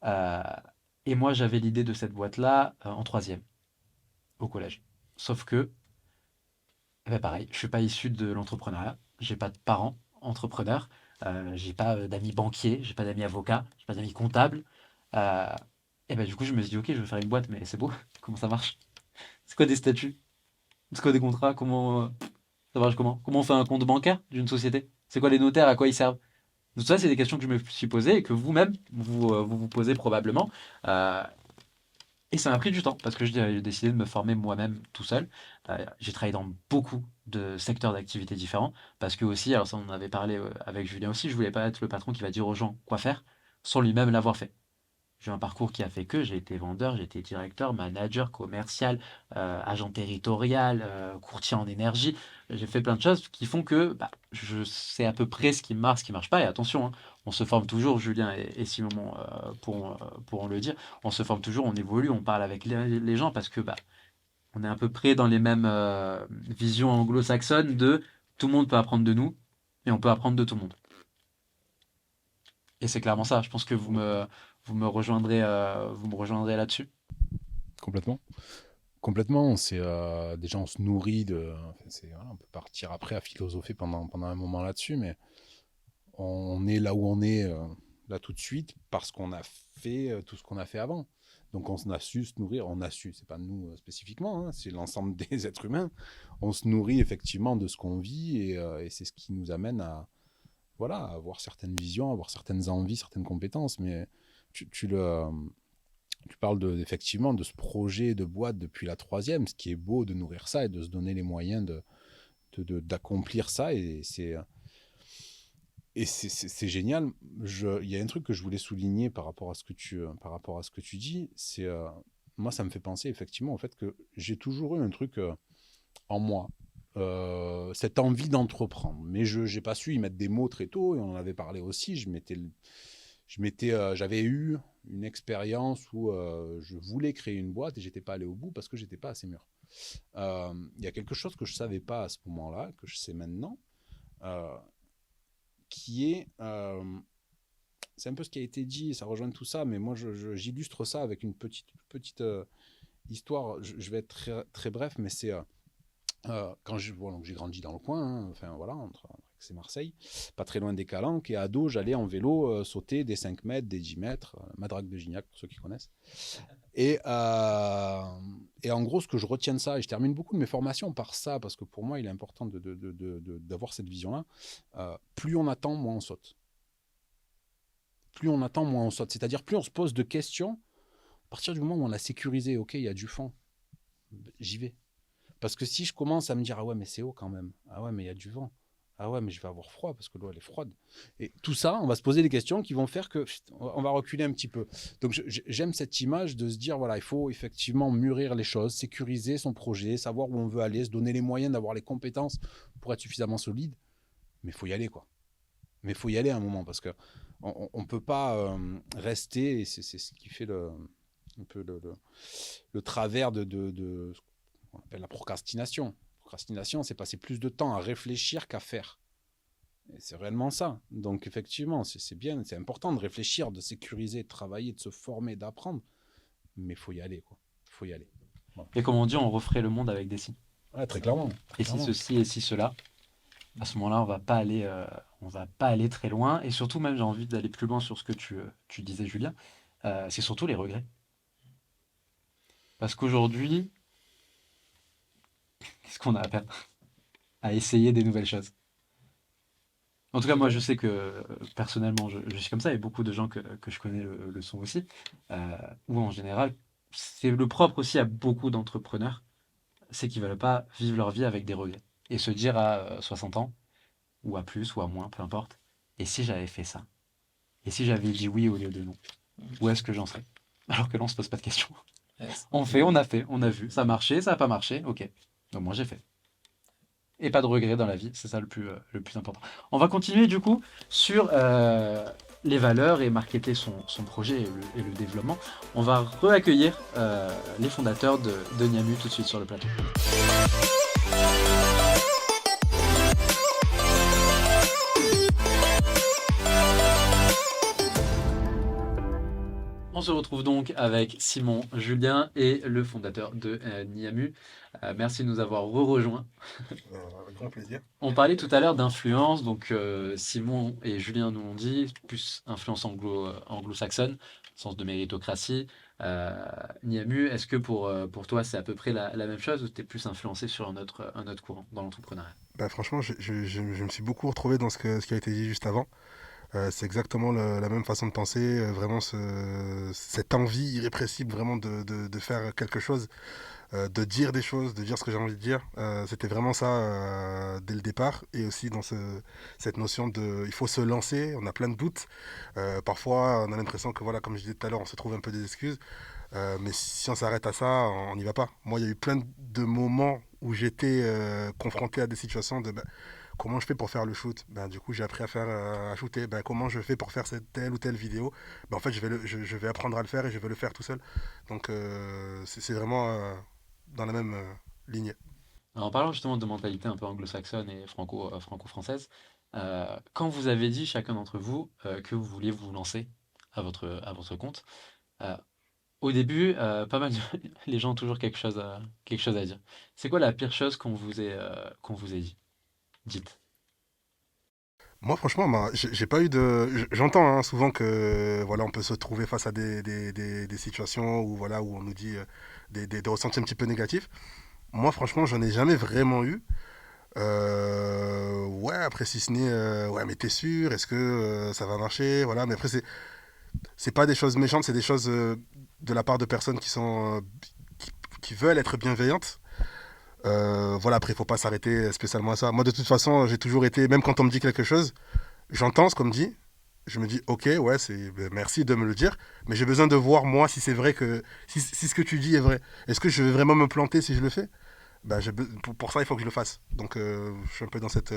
[SPEAKER 1] Euh, et moi, j'avais l'idée de cette boîte-là en troisième, au collège. Sauf que, eh ben pareil, je suis pas issu de l'entrepreneuriat, j'ai pas de parents entrepreneurs, j'ai pas d'amis banquiers, j'ai pas d'amis avocats, j'ai pas d'amis comptables. Euh, et ben du coup, je me suis dit, ok, je vais faire une boîte, mais c'est beau, comment ça marche? C'est quoi des statuts? C'est quoi des contrats? Ça marche comment? Comment on fait un compte bancaire d'une société? C'est quoi les notaires? À quoi ils servent? Tout ça, c'est des questions que je me suis posées et que vous-même, vous posez probablement. Euh, et ça m'a pris du temps parce que j'ai décidé de me former moi-même tout seul. J'ai travaillé dans beaucoup de secteurs d'activité différents parce que aussi, alors ça on en avait parlé avec Julien aussi, je voulais pas être le patron qui va dire aux gens quoi faire sans lui-même l'avoir fait. J'ai un parcours qui a fait que j'ai été vendeur, j'ai été directeur, manager, commercial, agent territorial, courtier en énergie. J'ai fait plein de choses qui font que bah, je sais à peu près ce qui marche pas. Et attention, hein, on se forme toujours, Julien et Simon pourront le dire, on se forme toujours, on évolue, on parle avec les gens parce que bah, on est à peu près dans les mêmes visions anglo-saxonnes de tout le monde peut apprendre de nous et on peut apprendre de tout le monde. Et c'est clairement ça. Je pense que vous me rejoindrez là-dessus.
[SPEAKER 4] Complètement. Complètement. Déjà, on se nourrit de. Enfin, voilà, on peut partir après à philosopher pendant un moment là-dessus, mais on est là où on est là tout de suite parce qu'on a fait tout ce qu'on a fait avant. Donc on a su se nourrir, c'est pas nous spécifiquement, hein, c'est l'ensemble des êtres humains. On se nourrit effectivement de ce qu'on vit et c'est ce qui nous amène à, voilà, à avoir certaines visions, à avoir certaines envies, certaines compétences. Mais tu parles effectivement de ce projet de boîte depuis la troisième, ce qui est beau de nourrir ça et de se donner les moyens d'accomplir ça. Et c'est génial. Il y a un truc que je voulais souligner par rapport à ce que tu dis, c'est moi ça me fait penser effectivement au fait que j'ai toujours eu un truc en moi, cette envie d'entreprendre, mais je n'ai pas su y mettre des mots très tôt et on en avait parlé aussi. J'avais eu une expérience où je voulais créer une boîte et j'étais pas allé au bout parce que j'étais pas assez mûr. Il y a quelque chose que je savais pas à ce moment-là, que je sais maintenant. Qui est, c'est un peu ce qui a été dit, ça rejoint tout ça, mais moi j'illustre ça avec une petite histoire. Je vais être très, très bref, mais c'est quand donc j'ai grandi dans le coin, hein, enfin voilà, entre Aix et Marseille, pas très loin des Calanques, et ado j'allais en vélo sauter des 5 mètres, des 10 mètres, Madrague de Gignac pour ceux qui connaissent. Et en gros, ce que je retiens de ça, et je termine beaucoup de mes formations par ça, parce que pour moi, il est important d'avoir cette vision-là, plus on attend, moins on saute. Plus on attend, moins on saute. C'est-à-dire, plus on se pose de questions, à partir du moment où on a sécurisé, ok, il y a du fond, j'y vais. Parce que si je commence à me dire, ah ouais, mais c'est haut quand même, ah ouais, mais il y a du vent, ah ouais, mais je vais avoir froid parce que l'eau elle est froide. Et tout ça, on va se poser des questions qui vont faire que on va reculer un petit peu. Donc j'aime cette image de se dire, voilà, il faut effectivement mûrir les choses, sécuriser son projet, savoir où on veut aller, se donner les moyens d'avoir les compétences pour être suffisamment solide. Mais il faut y aller, quoi. Mais il faut y aller à un moment parce que on peut pas rester, et c'est ce qui fait un peu le travers de ce qu'on appelle la procrastination. Procrastination, c'est passer plus de temps à réfléchir qu'à faire. Et c'est réellement ça. Donc effectivement, c'est bien, c'est important de réfléchir, de sécuriser, de travailler, de se former, d'apprendre. Mais il faut y aller, quoi. Il faut y aller.
[SPEAKER 1] Voilà. Et comme on dit, on referait le monde avec des si.
[SPEAKER 4] Ouais, très clairement.
[SPEAKER 1] Et si ceci et si cela, à ce moment-là, on va pas aller très loin. Et surtout, même, j'ai envie d'aller plus loin sur ce que tu disais, Julien. C'est surtout les regrets. Parce qu'aujourd'hui, qu'est-ce qu'on a à perdre à essayer des nouvelles choses? En tout cas, moi, je sais que personnellement, je suis comme ça, et beaucoup de gens que je connais le sont aussi. Ou en général, c'est le propre aussi à beaucoup d'entrepreneurs, c'est qu'ils ne veulent pas vivre leur vie avec des regrets. Et se dire à 60 ans, ou à plus, ou à moins, peu importe, et si j'avais fait ça? Et si j'avais dit oui au lieu de non? Où est-ce que j'en serais? Alors que là, on ne se pose pas de questions. On fait, on a vu, ça a marché, ça n'a pas marché, ok. Donc moi, j'ai fait. Et pas de regrets dans la vie, c'est ça le plus important. On va continuer du coup sur les valeurs et marketer son projet et le développement. On va reaccueillir les fondateurs de Niamu tout de suite sur le plateau. On se retrouve donc avec Simon Julien et le fondateur de Niamu. Merci de nous avoir rejoints.
[SPEAKER 2] Avec grand plaisir.
[SPEAKER 1] On parlait tout à l'heure d'influence, donc Simon et Julien nous l'ont dit, plus influence anglo-saxonne, sens de méritocratie. Niamu, est-ce que pour toi c'est à peu près la même chose ou tu es plus influencé sur un autre courant dans l'entrepreneuriat?
[SPEAKER 2] Franchement, je me suis beaucoup retrouvé dans ce qui a été dit juste avant. C'est exactement la même façon de penser, vraiment cette envie irrépressible vraiment de faire quelque chose, de dire des choses, de dire ce que j'ai envie de dire. C'était vraiment ça dès le départ, et aussi dans cette notion il faut se lancer, on a plein de doutes. Parfois on a l'impression que voilà, comme je disais tout à l'heure, on se trouve un peu des excuses. Mais si on s'arrête à ça, on n'y va pas. Moi, il y a eu plein de moments où j'étais confronté à des situations de comment je fais pour faire le shoot. Du coup, j'ai appris à shooter. Comment je fais pour faire cette telle ou telle vidéo. En fait, je vais apprendre à le faire et je vais le faire tout seul. Donc, c'est vraiment dans la même ligne.
[SPEAKER 1] Alors, en parlant justement de mentalité un peu anglo-saxonne et franco-française, quand vous avez dit chacun d'entre vous que vous vouliez vous lancer à votre compte, au début, pas mal les gens ont toujours quelque chose à dire. C'est quoi la pire chose qu'on vous ait dit? Dites.
[SPEAKER 2] Moi, franchement, j'ai pas eu de. J'entends souvent que voilà, on peut se trouver face à des situations où voilà, où on nous dit des ressentis un petit peu négatifs. Moi, franchement, j'en ai jamais vraiment eu. Ouais, après, si ce n'est ouais, mais t'es sûr, est-ce que ça va marcher? Voilà, mais après, c'est pas des choses méchantes, c'est des choses de la part de personnes qui veulent être bienveillantes. Voilà, après, il faut pas s'arrêter spécialement à ça. Moi, de toute façon, j'ai toujours été, même quand on me dit quelque chose, j'entends ce qu'on me dit, je me dis, ok, ouais, merci de me le dire, mais j'ai besoin de voir, moi, si c'est vrai si ce que tu dis est vrai. Est-ce que je vais vraiment me planter si je le fais? Pour ça, il faut que je le fasse. Donc, je suis un peu dans cette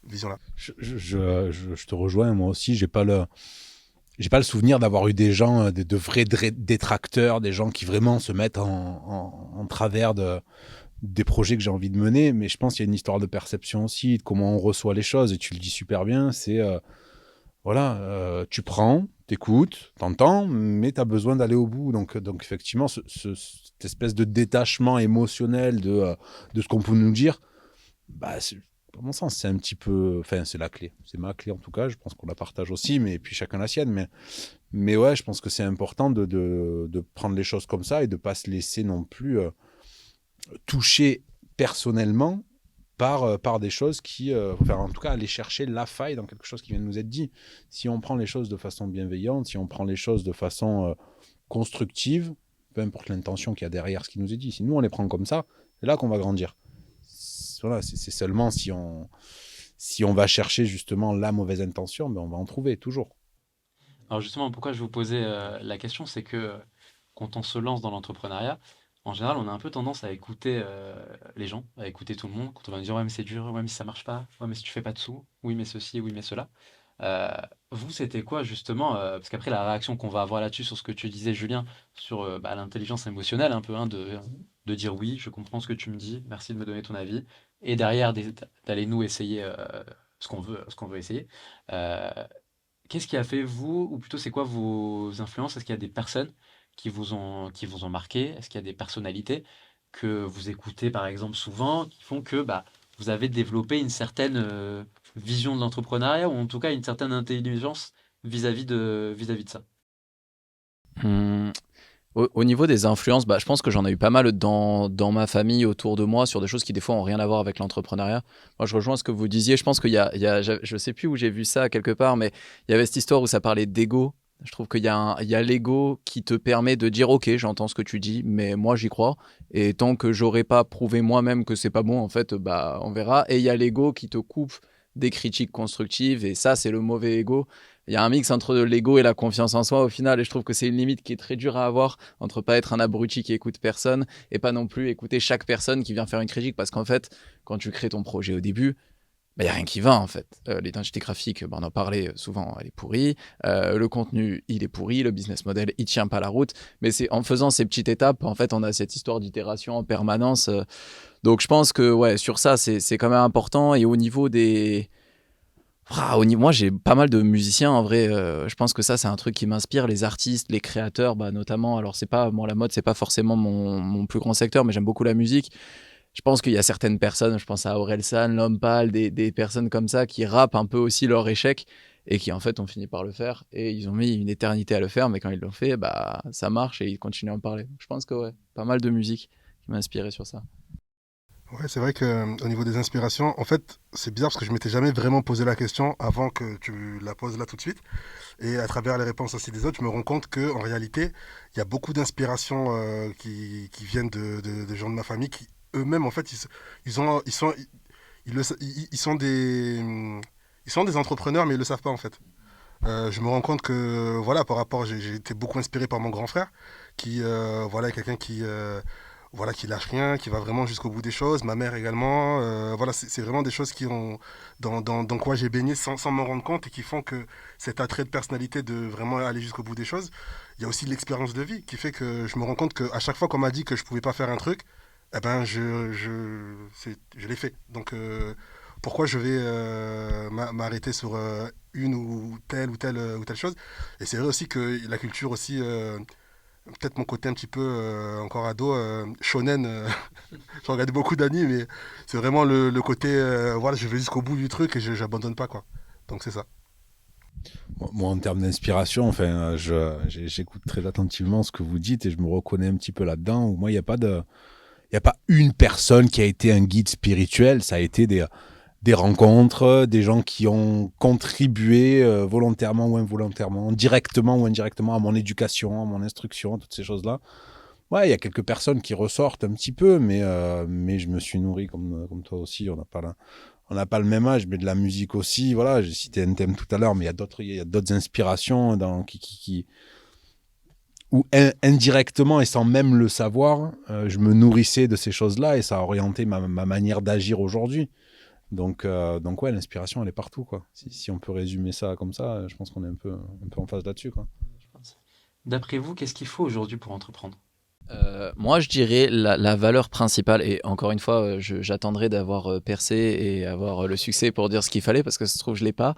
[SPEAKER 2] vision-là.
[SPEAKER 4] Je te rejoins, moi aussi, j'ai pas le souvenir d'avoir eu des gens, de vrais détracteurs, des gens qui vraiment se mettent en travers des projets que j'ai envie de mener. Mais je pense qu'il y a une histoire de perception aussi, de comment on reçoit les choses. Et tu le dis super bien, c'est voilà, tu prends, t'écoutes, t'entends, mais tu as besoin d'aller au bout. Donc effectivement, cette espèce de détachement émotionnel de ce qu'on peut nous dire, à mon sens, c'est un petit peu... Enfin, c'est la clé. C'est ma clé, en tout cas. Je pense qu'on la partage aussi, mais puis chacun la sienne. Mais ouais, je pense que c'est important de prendre les choses comme ça et de ne pas se laisser non plus toucher personnellement par des choses qui... en tout cas, aller chercher la faille dans quelque chose qui vient de nous être dit. Si on prend les choses de façon bienveillante, si on prend les choses de façon constructive, peu importe l'intention qu'il y a derrière ce qui nous est dit, si nous, on les prend comme ça, c'est là qu'on va grandir. Voilà, c'est seulement si on va chercher justement la mauvaise intention, on va en trouver toujours.
[SPEAKER 1] Alors justement, pourquoi je vous posais la question, c'est que quand on se lance dans l'entrepreneuriat, en général, on a un peu tendance à écouter les gens, à écouter tout le monde. Quand on va nous dire ouais mais c'est dur, ouais mais si ça marche pas, ouais mais si tu fais pas de sous, oui mais ceci, oui mais cela. Vous, c'était quoi justement parce qu'après la réaction qu'on va avoir là-dessus sur ce que tu disais, Julien, sur l'intelligence émotionnelle un peu, de dire oui, je comprends ce que tu me dis, merci de me donner ton avis, et derrière d'aller nous essayer ce qu'on veut essayer. Euh, Qu'est-ce qui a fait vous, ou plutôt c'est quoi vos influences? Est-ce qu'il y a des personnes qui vous ont marqué? Est-ce qu'il y a des personnalités que vous écoutez par exemple souvent qui font que vous avez développé une certaine vision de l'entrepreneuriat ou en tout cas une certaine intelligence vis-à-vis de ça?
[SPEAKER 5] Hum, Au niveau des influences, je pense que j'en ai eu pas mal dans ma famille, autour de moi, sur des choses qui des fois ont rien à voir avec l'entrepreneuriat. Moi, je rejoins ce que vous disiez. Je pense je sais plus où j'ai vu ça quelque part, mais il y avait cette histoire où ça parlait d'ego. Je trouve qu'il y a l'ego qui te permet de dire ok, j'entends ce que tu dis, mais moi j'y crois. Et tant que j'aurai pas prouvé moi-même que c'est pas bon, en fait, on verra. Et il y a l'ego qui te coupe des critiques constructives, et ça, c'est le mauvais ego. Il y a un mix entre l'ego et la confiance en soi au final, et je trouve que c'est une limite qui est très dure à avoir entre pas être un abruti qui écoute personne et pas non plus écouter chaque personne qui vient faire une critique, parce qu'en fait, quand tu crées ton projet au début, bah, y a rien qui va en fait. L'identité graphique, bah, on en parlait souvent, elle est pourrie. Le contenu, il est pourri. Le business model, il tient pas la route. Mais c'est en faisant ces petites étapes, en fait, on a cette histoire d'itération en permanence. Donc je pense que ouais, sur ça, c'est quand même important. Et au niveau des... moi, j'ai pas mal de musiciens en vrai. Je pense que ça, c'est un truc qui m'inspire. Les artistes, les créateurs, bah, notamment. Alors, c'est pas, moi, la mode, c'est pas forcément mon plus grand secteur, mais j'aime beaucoup la musique. Je pense qu'il y a certaines personnes, je pense à Orelsan, L'Homme Pâle, des personnes comme ça qui rappent un peu aussi leur échec et qui en fait ont fini par le faire. Et ils ont mis une éternité à le faire, mais quand ils l'ont fait, bah, ça marche et ils continuent à en parler. Je pense que ouais, pas mal de musique qui m'a inspiré sur ça.
[SPEAKER 2] Ouais, c'est vrai que au niveau des inspirations, en fait, c'est bizarre parce que je m'étais jamais vraiment posé la question avant que tu la poses là tout de suite. Et à travers les réponses aussi des autres, je me rends compte que en réalité, il y a beaucoup d'inspirations qui viennent de gens de ma famille qui eux-mêmes, en fait, ils sont ils sont des entrepreneurs, mais ils le savent pas en fait. Je me rends compte que voilà, par rapport, j'ai été beaucoup inspiré par mon grand frère, qui voilà, est quelqu'un qui voilà, qui lâche rien, qui va vraiment jusqu'au bout des choses. Ma mère également. Voilà, c'est vraiment des choses qui ont dans quoi j'ai baigné sans m'en rendre compte et qui font que cet attrait de personnalité de vraiment aller jusqu'au bout des choses. Il y a aussi l'expérience de vie qui fait que je me rends compte qu'à chaque fois qu'on m'a dit que je pouvais pas faire un truc, eh ben je l'ai fait. Donc pourquoi je vais m'arrêter sur une ou telle chose. Et c'est vrai aussi que la culture aussi, peut-être mon côté un petit peu encore ado, shonen, j'ai regardé beaucoup d'animes, mais c'est vraiment le côté, voilà, je vais jusqu'au bout du truc et j'abandonne pas, quoi. Donc c'est ça.
[SPEAKER 4] Moi, en termes d'inspiration, enfin, j'écoute très attentivement ce que vous dites et je me reconnais un petit peu là-dedans. Moi, il n'y a pas il y a pas une personne qui a été un guide spirituel. Ça a été des rencontres, des gens qui ont contribué volontairement ou involontairement, directement ou indirectement à mon éducation, à mon instruction, toutes ces choses-là. Ouais, il y a quelques personnes qui ressortent un petit peu, mais je me suis nourri comme toi aussi. On n'a pas le même âge, mais de la musique aussi. Voilà, j'ai cité un thème tout à l'heure, mais il y a d'autres inspirations où indirectement et sans même le savoir, je me nourrissais de ces choses-là et ça a orienté ma manière d'agir aujourd'hui. Donc ouais, l'inspiration, elle est partout, quoi. Si on peut résumer ça comme ça, je pense qu'on est un peu en phase là-dessus, quoi.
[SPEAKER 1] Je pense. D'après vous, qu'est-ce qu'il faut aujourd'hui pour entreprendre?
[SPEAKER 5] Moi, je dirais la valeur principale, et encore une fois, j'attendrai d'avoir percé et avoir le succès pour dire ce qu'il fallait, parce que ça se trouve, je l'ai pas.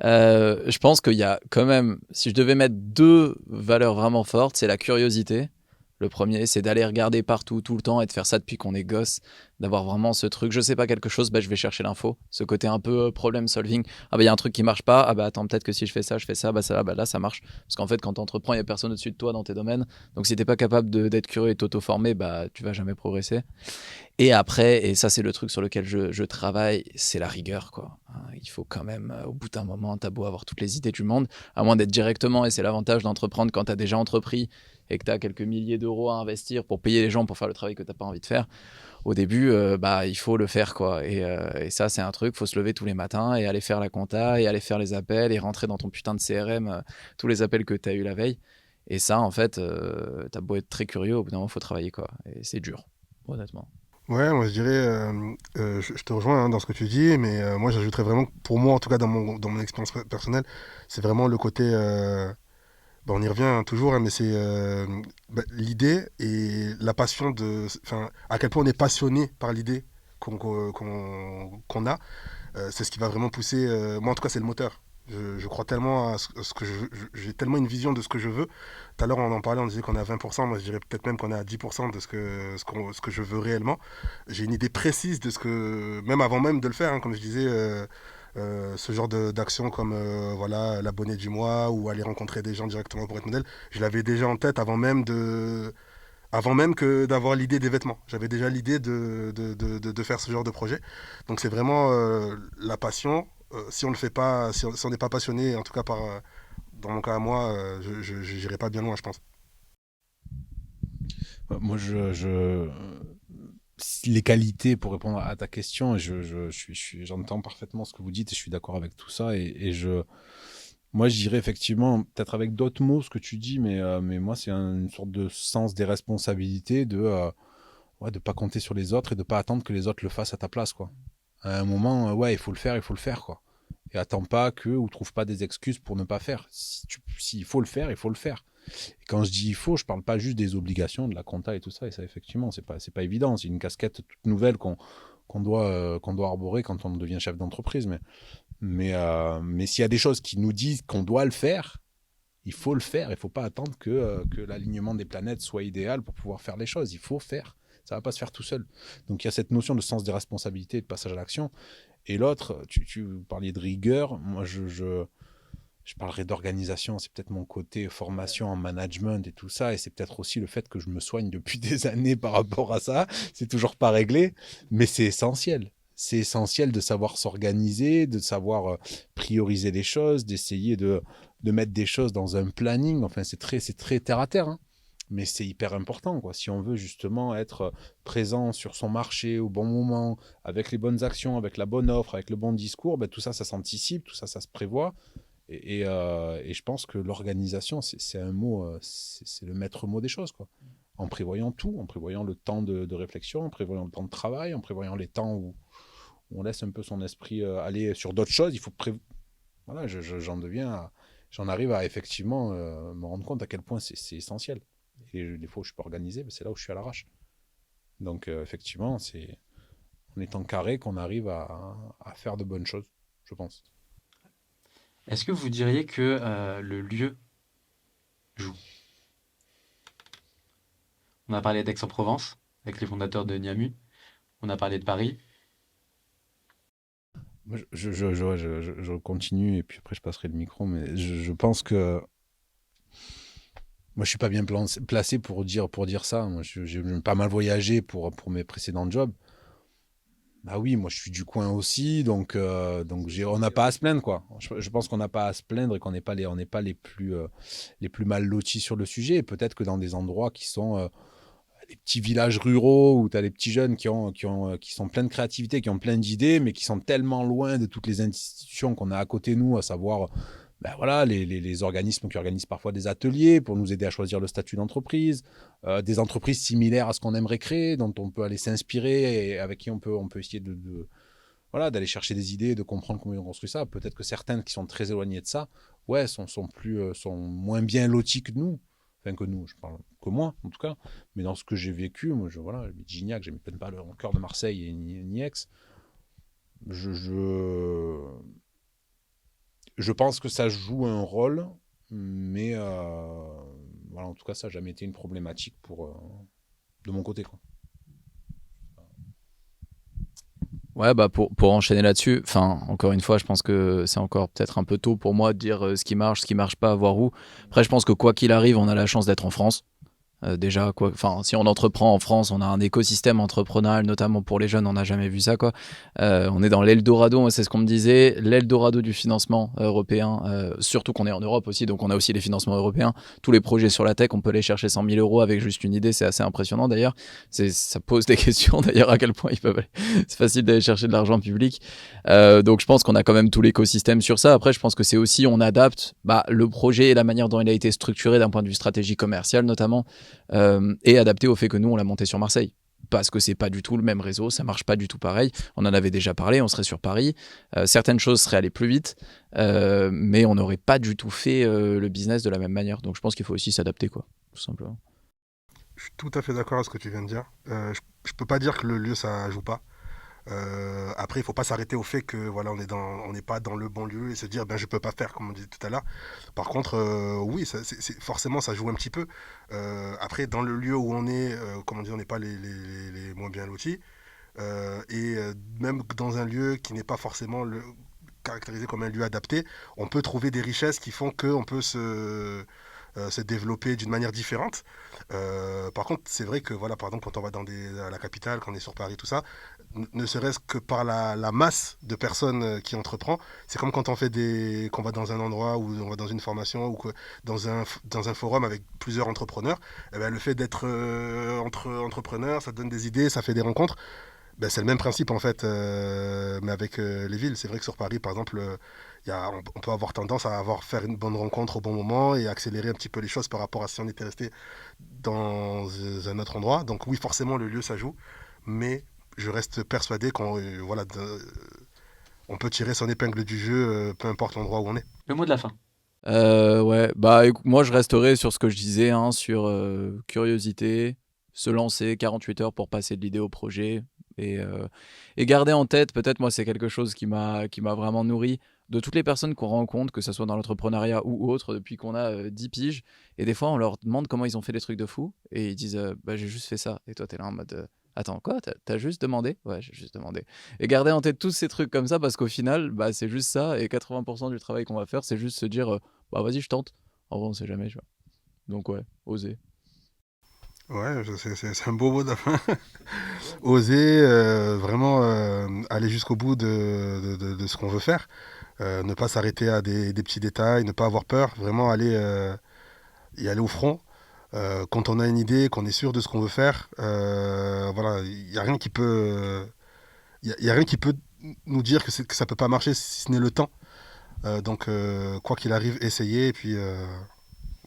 [SPEAKER 5] Je pense qu'il y a quand même, si je devais mettre deux valeurs vraiment fortes, c'est la curiosité. Le premier, c'est d'aller regarder partout, tout le temps, et de faire ça depuis qu'on est gosse, d'avoir vraiment ce truc. Je sais pas quelque chose, bah, je vais chercher l'info. Ce côté un peu problem solving. Ah bah il y a un truc qui marche pas. Ah bah attends, peut-être que si je fais ça, bah ça, bah là ça marche. Parce qu'en fait, quand tu entreprends, il y a personne au-dessus de toi dans tes domaines. Donc si t'es pas capable d'être curieux et t'auto-former, bah tu vas jamais progresser. Et après, et ça c'est le truc sur lequel je travaille, c'est la rigueur, quoi. Il faut quand même, au bout d'un moment, t'as beau avoir toutes les idées du monde, à moins d'être directement, et c'est l'avantage d'entreprendre quand t'as déjà entrepris et que t'as quelques milliers d'euros à investir pour payer les gens pour faire le travail que t'as pas envie de faire. Au début, bah il faut le faire, quoi. Et ça c'est un truc, faut se lever tous les matins et aller faire la compta et aller faire les appels et rentrer dans ton putain de CRM tous les appels que t'as eu la veille. Et ça, en fait, t'as beau être très curieux, au bout d'un moment, faut travailler, quoi. Et c'est dur, honnêtement.
[SPEAKER 2] Ouais, moi je dirais, je te rejoins hein, dans ce que tu dis, mais moi j'ajouterais vraiment, pour moi en tout cas dans mon expérience personnelle, c'est vraiment le côté, bah, on y revient hein, toujours, hein, mais c'est bah, l'idée et la passion enfin, à quel point on est passionné par l'idée qu'on a, c'est ce qui va vraiment pousser, moi en tout cas c'est le moteur. Je crois tellement à ce que j'ai tellement une vision de ce que je veux. Tout à l'heure on en parlait, on disait qu'on est à 20%, moi je dirais peut-être même qu'on est à 10% de ce que je veux réellement. J'ai une idée précise de ce que, même avant même de le faire, hein, comme je disais, ce genre d'action comme voilà, l'abonné du mois ou aller rencontrer des gens directement pour être modèle, je l'avais déjà en tête avant même que d'avoir l'idée des vêtements. J'avais déjà l'idée de faire ce genre de projet. Donc c'est vraiment la passion. Si on le fait pas, si on n'est pas passionné, en tout cas dans mon cas à moi, je n'irai pas bien loin, je pense.
[SPEAKER 4] Moi, les qualités, pour répondre à ta question, j'entends parfaitement ce que vous dites et je suis d'accord avec tout ça. Moi, je dirais effectivement, peut-être avec d'autres mots, ce que tu dis, mais moi, c'est une sorte de sens des responsabilités, ouais, de pas compter sur les autres et de pas attendre que les autres le fassent à ta place, quoi. À un moment, ouais, il faut le faire, quoi. Et attends pas ou trouve pas des excuses pour ne pas faire. S'il faut le faire, il faut le faire. Et quand je dis il faut, je parle pas juste des obligations, de la compta et tout ça. Et ça, effectivement, c'est pas évident. C'est une casquette toute nouvelle qu'on doit arborer quand on devient chef d'entreprise. Mais s'il y a des choses qui nous disent qu'on doit le faire, il faut le faire. Il faut pas attendre que l'alignement des planètes soit idéal pour pouvoir faire les choses. Il faut faire. Ça va pas se faire tout seul. Donc il y a cette notion de sens des responsabilités et de passage à l'action. Et l'autre, tu parliez de rigueur. Moi, je parlerai d'organisation. C'est peut-être mon côté formation en management et tout ça. Et c'est peut-être aussi le fait que je me soigne depuis des années par rapport à ça. C'est toujours pas réglé, mais c'est essentiel. C'est essentiel de savoir s'organiser, de savoir prioriser les choses, d'essayer de mettre des choses dans un planning. Enfin, c'est très terre à terre, hein. Mais c'est hyper important, quoi. Si on veut justement être présent sur son marché au bon moment, avec les bonnes actions, avec la bonne offre, avec le bon discours, ben, tout ça, ça s'anticipe, tout ça, ça se prévoit. Et je pense que l'organisation, c'est un mot, c'est le maître mot des choses, quoi. En prévoyant tout, en prévoyant le temps de réflexion, en prévoyant le temps de travail, en prévoyant les temps où on laisse un peu son esprit aller sur d'autres choses. Voilà, j'en arrive à effectivement me rendre compte à quel point c'est essentiel. Et les fois où je peux organiser, ben, c'est là où je suis à l'arrache. Donc effectivement, c'est en étant carré qu'on arrive à faire de bonnes choses, je pense.
[SPEAKER 1] Est-ce que vous diriez que le lieu joue? On a parlé d'Aix-en-Provence, avec les fondateurs de Niamu. On a parlé de Paris.
[SPEAKER 4] Moi, je continue et puis après je passerai le micro, mais je pense que moi je suis pas bien placé pour dire ça. Moi, j'ai pas mal voyagé pour mes précédents jobs. Bah oui, moi je suis du coin aussi, donc on n'a pas à se plaindre, quoi. Je pense qu'on n'a pas à se plaindre et qu'on n'est pas les plus mal lotis sur le sujet. Et peut-être que dans des endroits qui sont des petits villages ruraux où tu as des petits jeunes qui sont pleins de créativité, qui ont plein d'idées, mais qui sont tellement loin de toutes les institutions qu'on a à côté de nous, à savoir ben voilà, les organismes qui organisent parfois des ateliers pour nous aider à choisir le statut d'entreprise, des entreprises similaires à ce qu'on aimerait créer, dont on peut aller s'inspirer et avec qui on peut essayer voilà, d'aller chercher des idées, de comprendre comment ils ont construit ça. Peut-être que certaines qui sont très éloignées de ça, ouais, sont moins bien loties que nous. Enfin, que nous, je parle que moi, en tout cas. Mais dans ce que j'ai vécu, moi, voilà, Gignac, j'ai peut-être pas le cœur de Marseille et ni Aix. Je pense que ça joue un rôle, mais voilà, en tout cas, ça n'a jamais été une problématique de mon côté, quoi.
[SPEAKER 5] Ouais, bah pour enchaîner là-dessus, enfin, encore une fois, je pense que c'est encore peut-être un peu tôt pour moi de dire ce qui marche pas, voir où. Après, je pense que quoi qu'il arrive, on a la chance d'être en France. Déjà, quoi, enfin, si on entreprend en France, on a un écosystème entrepreneurial, notamment pour les jeunes, on n'a jamais vu ça, quoi. On est dans l'Eldorado, c'est ce qu'on me disait, l'Eldorado du financement européen, surtout qu'on est en Europe aussi, donc on a aussi les financements européens. Tous les projets sur la tech, on peut les chercher 100 000 euros avec juste une idée, c'est assez impressionnant d'ailleurs. Ça pose des questions d'ailleurs à quel point ils peuvent aller. C'est facile d'aller chercher de l'argent public. Donc je pense qu'on a quand même tout l'écosystème sur ça. Après, je pense que c'est aussi, on adapte le projet et la manière dont il a été structuré d'un point de vue stratégie commerciale notamment. Et adapté au fait que nous on l'a monté sur Marseille parce que c'est pas du tout le même réseau, ça marche pas du tout pareil, on en avait déjà parlé, on serait sur Paris, certaines choses seraient allées plus vite, mais on n'aurait pas du tout fait le business de la même manière, donc je pense qu'il faut aussi s'adapter, quoi, tout simplement.
[SPEAKER 2] Je suis tout à fait d'accord avec ce que tu viens de dire. Je peux pas dire que le lieu ça joue pas. Après, il faut pas s'arrêter au fait que voilà, on n'est pas dans le bon lieu et se dire ben je peux pas faire comme on disait tout à l'heure. Par contre, oui, forcément ça joue un petit peu. Après, dans le lieu où on est, comme on dit, on n'est pas les moins bien lotis. Même dans un lieu qui n'est pas forcément caractérisé comme un lieu adapté, on peut trouver des richesses qui font qu'on peut se développer d'une manière différente. Par contre, c'est vrai que voilà, par exemple, quand on va à la capitale, quand on est sur Paris, tout ça, ne serait-ce que par la masse de personnes qui entreprend, c'est comme quand qu'on va dans un endroit ou on va dans une formation ou dans un forum avec plusieurs entrepreneurs, eh ben, le fait d'être entre entrepreneurs, ça donne des idées, ça fait des rencontres. Ben, c'est le même principe en fait, mais avec les villes. C'est vrai que sur Paris, par exemple, on peut avoir tendance à faire une bonne rencontre au bon moment et accélérer un petit peu les choses par rapport à si on était resté dans un autre endroit. Donc oui, forcément, le lieu, ça joue. Mais je reste persuadé qu'on voilà, on peut tirer son épingle du jeu, peu importe l'endroit où on est.
[SPEAKER 1] Le mot de la fin.
[SPEAKER 5] Ouais, bah moi je resterai sur ce que je disais, hein, sur curiosité, se lancer 48 heures pour passer de l'idée au projet et garder en tête, peut-être moi c'est quelque chose qui m'a vraiment nourri, de toutes les personnes qu'on rencontre, que ce soit dans l'entrepreneuriat ou autre, depuis qu'on a 10 piges, et des fois on leur demande comment ils ont fait des trucs de fou, et ils disent bah j'ai juste fait ça, et toi t'es là en mode attends quoi, t'as juste demandé? Ouais, j'ai juste demandé. Et garder en tête tous ces trucs comme ça, parce qu'au final, bah, c'est juste ça, et 80% du travail qu'on va faire, c'est juste se dire bah vas-y, je tente. En vrai, on sait jamais, tu vois. Donc ouais, oser.
[SPEAKER 2] Ouais, c'est un beau mot de la fin. Oser vraiment aller jusqu'au bout de ce qu'on veut faire. Ne pas s'arrêter à des petits détails, ne pas avoir peur, vraiment aller y aller au front. Quand on a une idée, qu'on est sûr de ce qu'on veut faire, voilà, il n'y a rien qui peut, y a rien qui peut nous dire que ça peut pas marcher si ce n'est le temps. Donc, quoi qu'il arrive, essayez et puis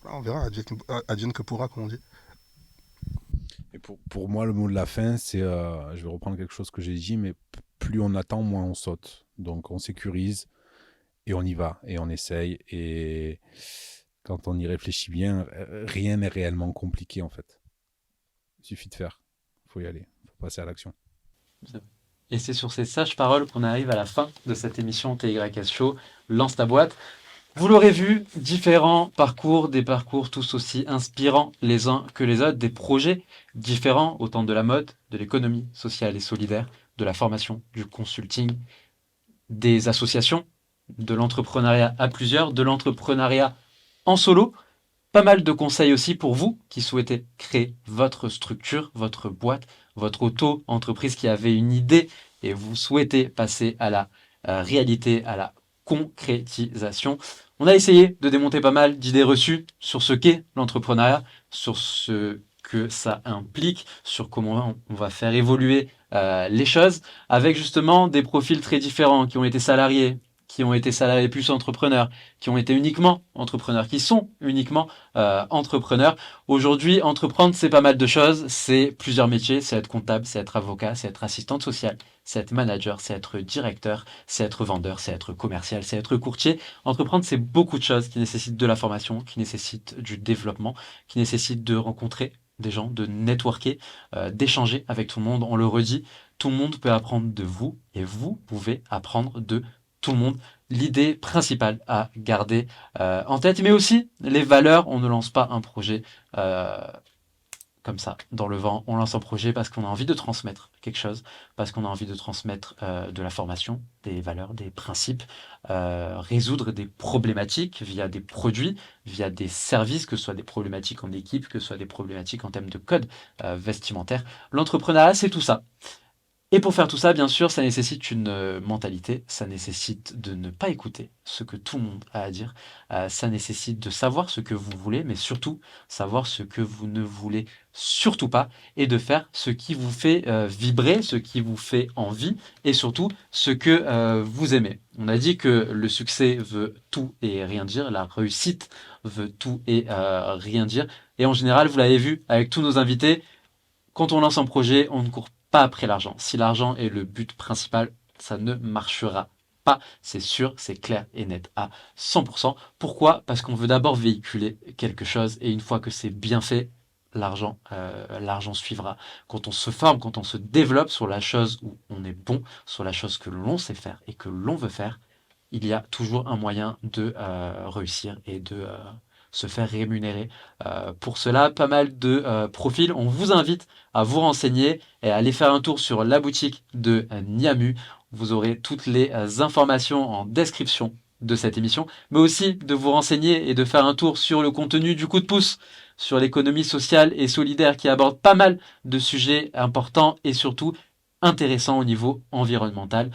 [SPEAKER 2] on verra, advienne que pourra, comme on dit.
[SPEAKER 4] Et pour moi, le mot de la fin, c'est, je vais reprendre quelque chose que j'ai dit, mais plus on attend, moins on saute. Donc on sécurise et on y va et on essaye. Et quand on y réfléchit bien, rien n'est réellement compliqué en fait. Il suffit de faire. Il faut y aller. Il faut passer à l'action.
[SPEAKER 1] Et c'est sur ces sages paroles qu'on arrive à la fin de cette émission TYS Show. Lance ta boîte. Vous l'aurez vu, différents parcours, des parcours tous aussi inspirants les uns que les autres, des projets différents, autant de la mode, de l'économie sociale et solidaire, de la formation, du consulting, des associations, de l'entrepreneuriat à plusieurs, de l'entrepreneuriat en solo. Pas mal de conseils aussi pour vous qui souhaitez créer votre structure, votre boîte, votre auto-entreprise, qui avait une idée et vous souhaitez passer à la réalité, à la concrétisation. On a essayé de démonter pas mal d'idées reçues sur ce qu'est l'entrepreneuriat, sur ce que ça implique, sur comment on va faire évoluer les choses, avec justement des profils très différents qui ont été salariés plus entrepreneurs, qui ont été uniquement entrepreneurs, qui sont uniquement entrepreneurs. Aujourd'hui, entreprendre, c'est pas mal de choses. C'est plusieurs métiers. C'est être comptable, c'est être avocat, c'est être assistante sociale, c'est être manager, c'est être directeur, c'est être vendeur, c'est être commercial, c'est être courtier. Entreprendre, c'est beaucoup de choses qui nécessitent de la formation, qui nécessitent du développement, qui nécessitent de rencontrer des gens, de networker, d'échanger avec tout le monde. On le redit, tout le monde peut apprendre de vous et vous pouvez apprendre de tout le monde. L'idée principale à garder en tête, mais aussi les valeurs. On ne lance pas un projet comme ça, dans le vent. On lance un projet parce qu'on a envie de transmettre quelque chose, parce qu'on a envie de transmettre de la formation, des valeurs, des principes, résoudre des problématiques via des produits, via des services, que ce soit des problématiques en équipe, que ce soit des problématiques en termes de code vestimentaire. L'entrepreneuriat, c'est tout ça. Et pour faire tout ça, bien sûr, ça nécessite une mentalité, ça nécessite de ne pas écouter ce que tout le monde a à dire, ça nécessite de savoir ce que vous voulez, mais surtout savoir ce que vous ne voulez surtout pas, et de faire ce qui vous fait vibrer, ce qui vous fait envie, et surtout ce que vous aimez. On a dit que le succès veut tout et rien dire, la réussite veut tout et rien dire, et en général, vous l'avez vu avec tous nos invités, quand on lance un projet, on ne court pas après l'argent. Si l'argent est le but principal, ça ne marchera pas. C'est sûr, c'est clair et net à 100%. Pourquoi? Parce qu'on veut d'abord véhiculer quelque chose et une fois que c'est bien fait, l'argent suivra. Quand on se forme, quand on se développe sur la chose où on est bon, sur la chose que l'on sait faire et que l'on veut faire, il y a toujours un moyen de réussir et de se faire rémunérer. Pour cela, pas mal de profils. On vous invite à vous renseigner et à aller faire un tour sur la boutique de Niamu. Vous aurez toutes les informations en description de cette émission, mais aussi de vous renseigner et de faire un tour sur le contenu du coup de pouce, sur l'économie sociale et solidaire qui aborde pas mal de sujets importants et surtout intéressants au niveau environnemental,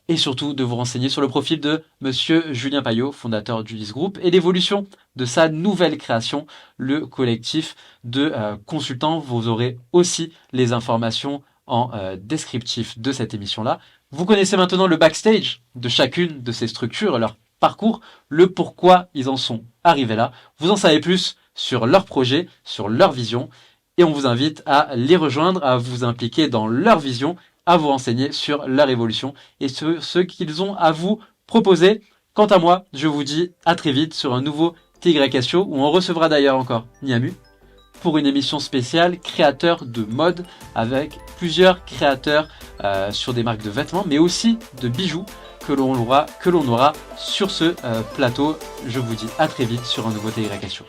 [SPEAKER 1] et surtout de vous renseigner sur le profil de Monsieur Julien Payot, fondateur du Ulysse Group, et l'évolution de sa nouvelle création, le collectif de consultants. Vous aurez aussi les informations en descriptif de cette émission-là. Vous connaissez maintenant le backstage de chacune de ces structures, leur parcours, le pourquoi ils en sont arrivés là. Vous en savez plus sur leur projet, sur leur vision, et on vous invite à les rejoindre, à vous impliquer dans leur vision à vous renseigner sur leur évolution et ce qu'ils ont à vous proposer. Quant à moi, je vous dis à très vite sur un nouveau TYS Show où on recevra d'ailleurs encore Niamu pour une émission spéciale créateur de mode avec plusieurs créateurs sur des marques de vêtements mais aussi de bijoux que l'on aura sur ce plateau. Je vous dis à très vite sur un nouveau TYS Show.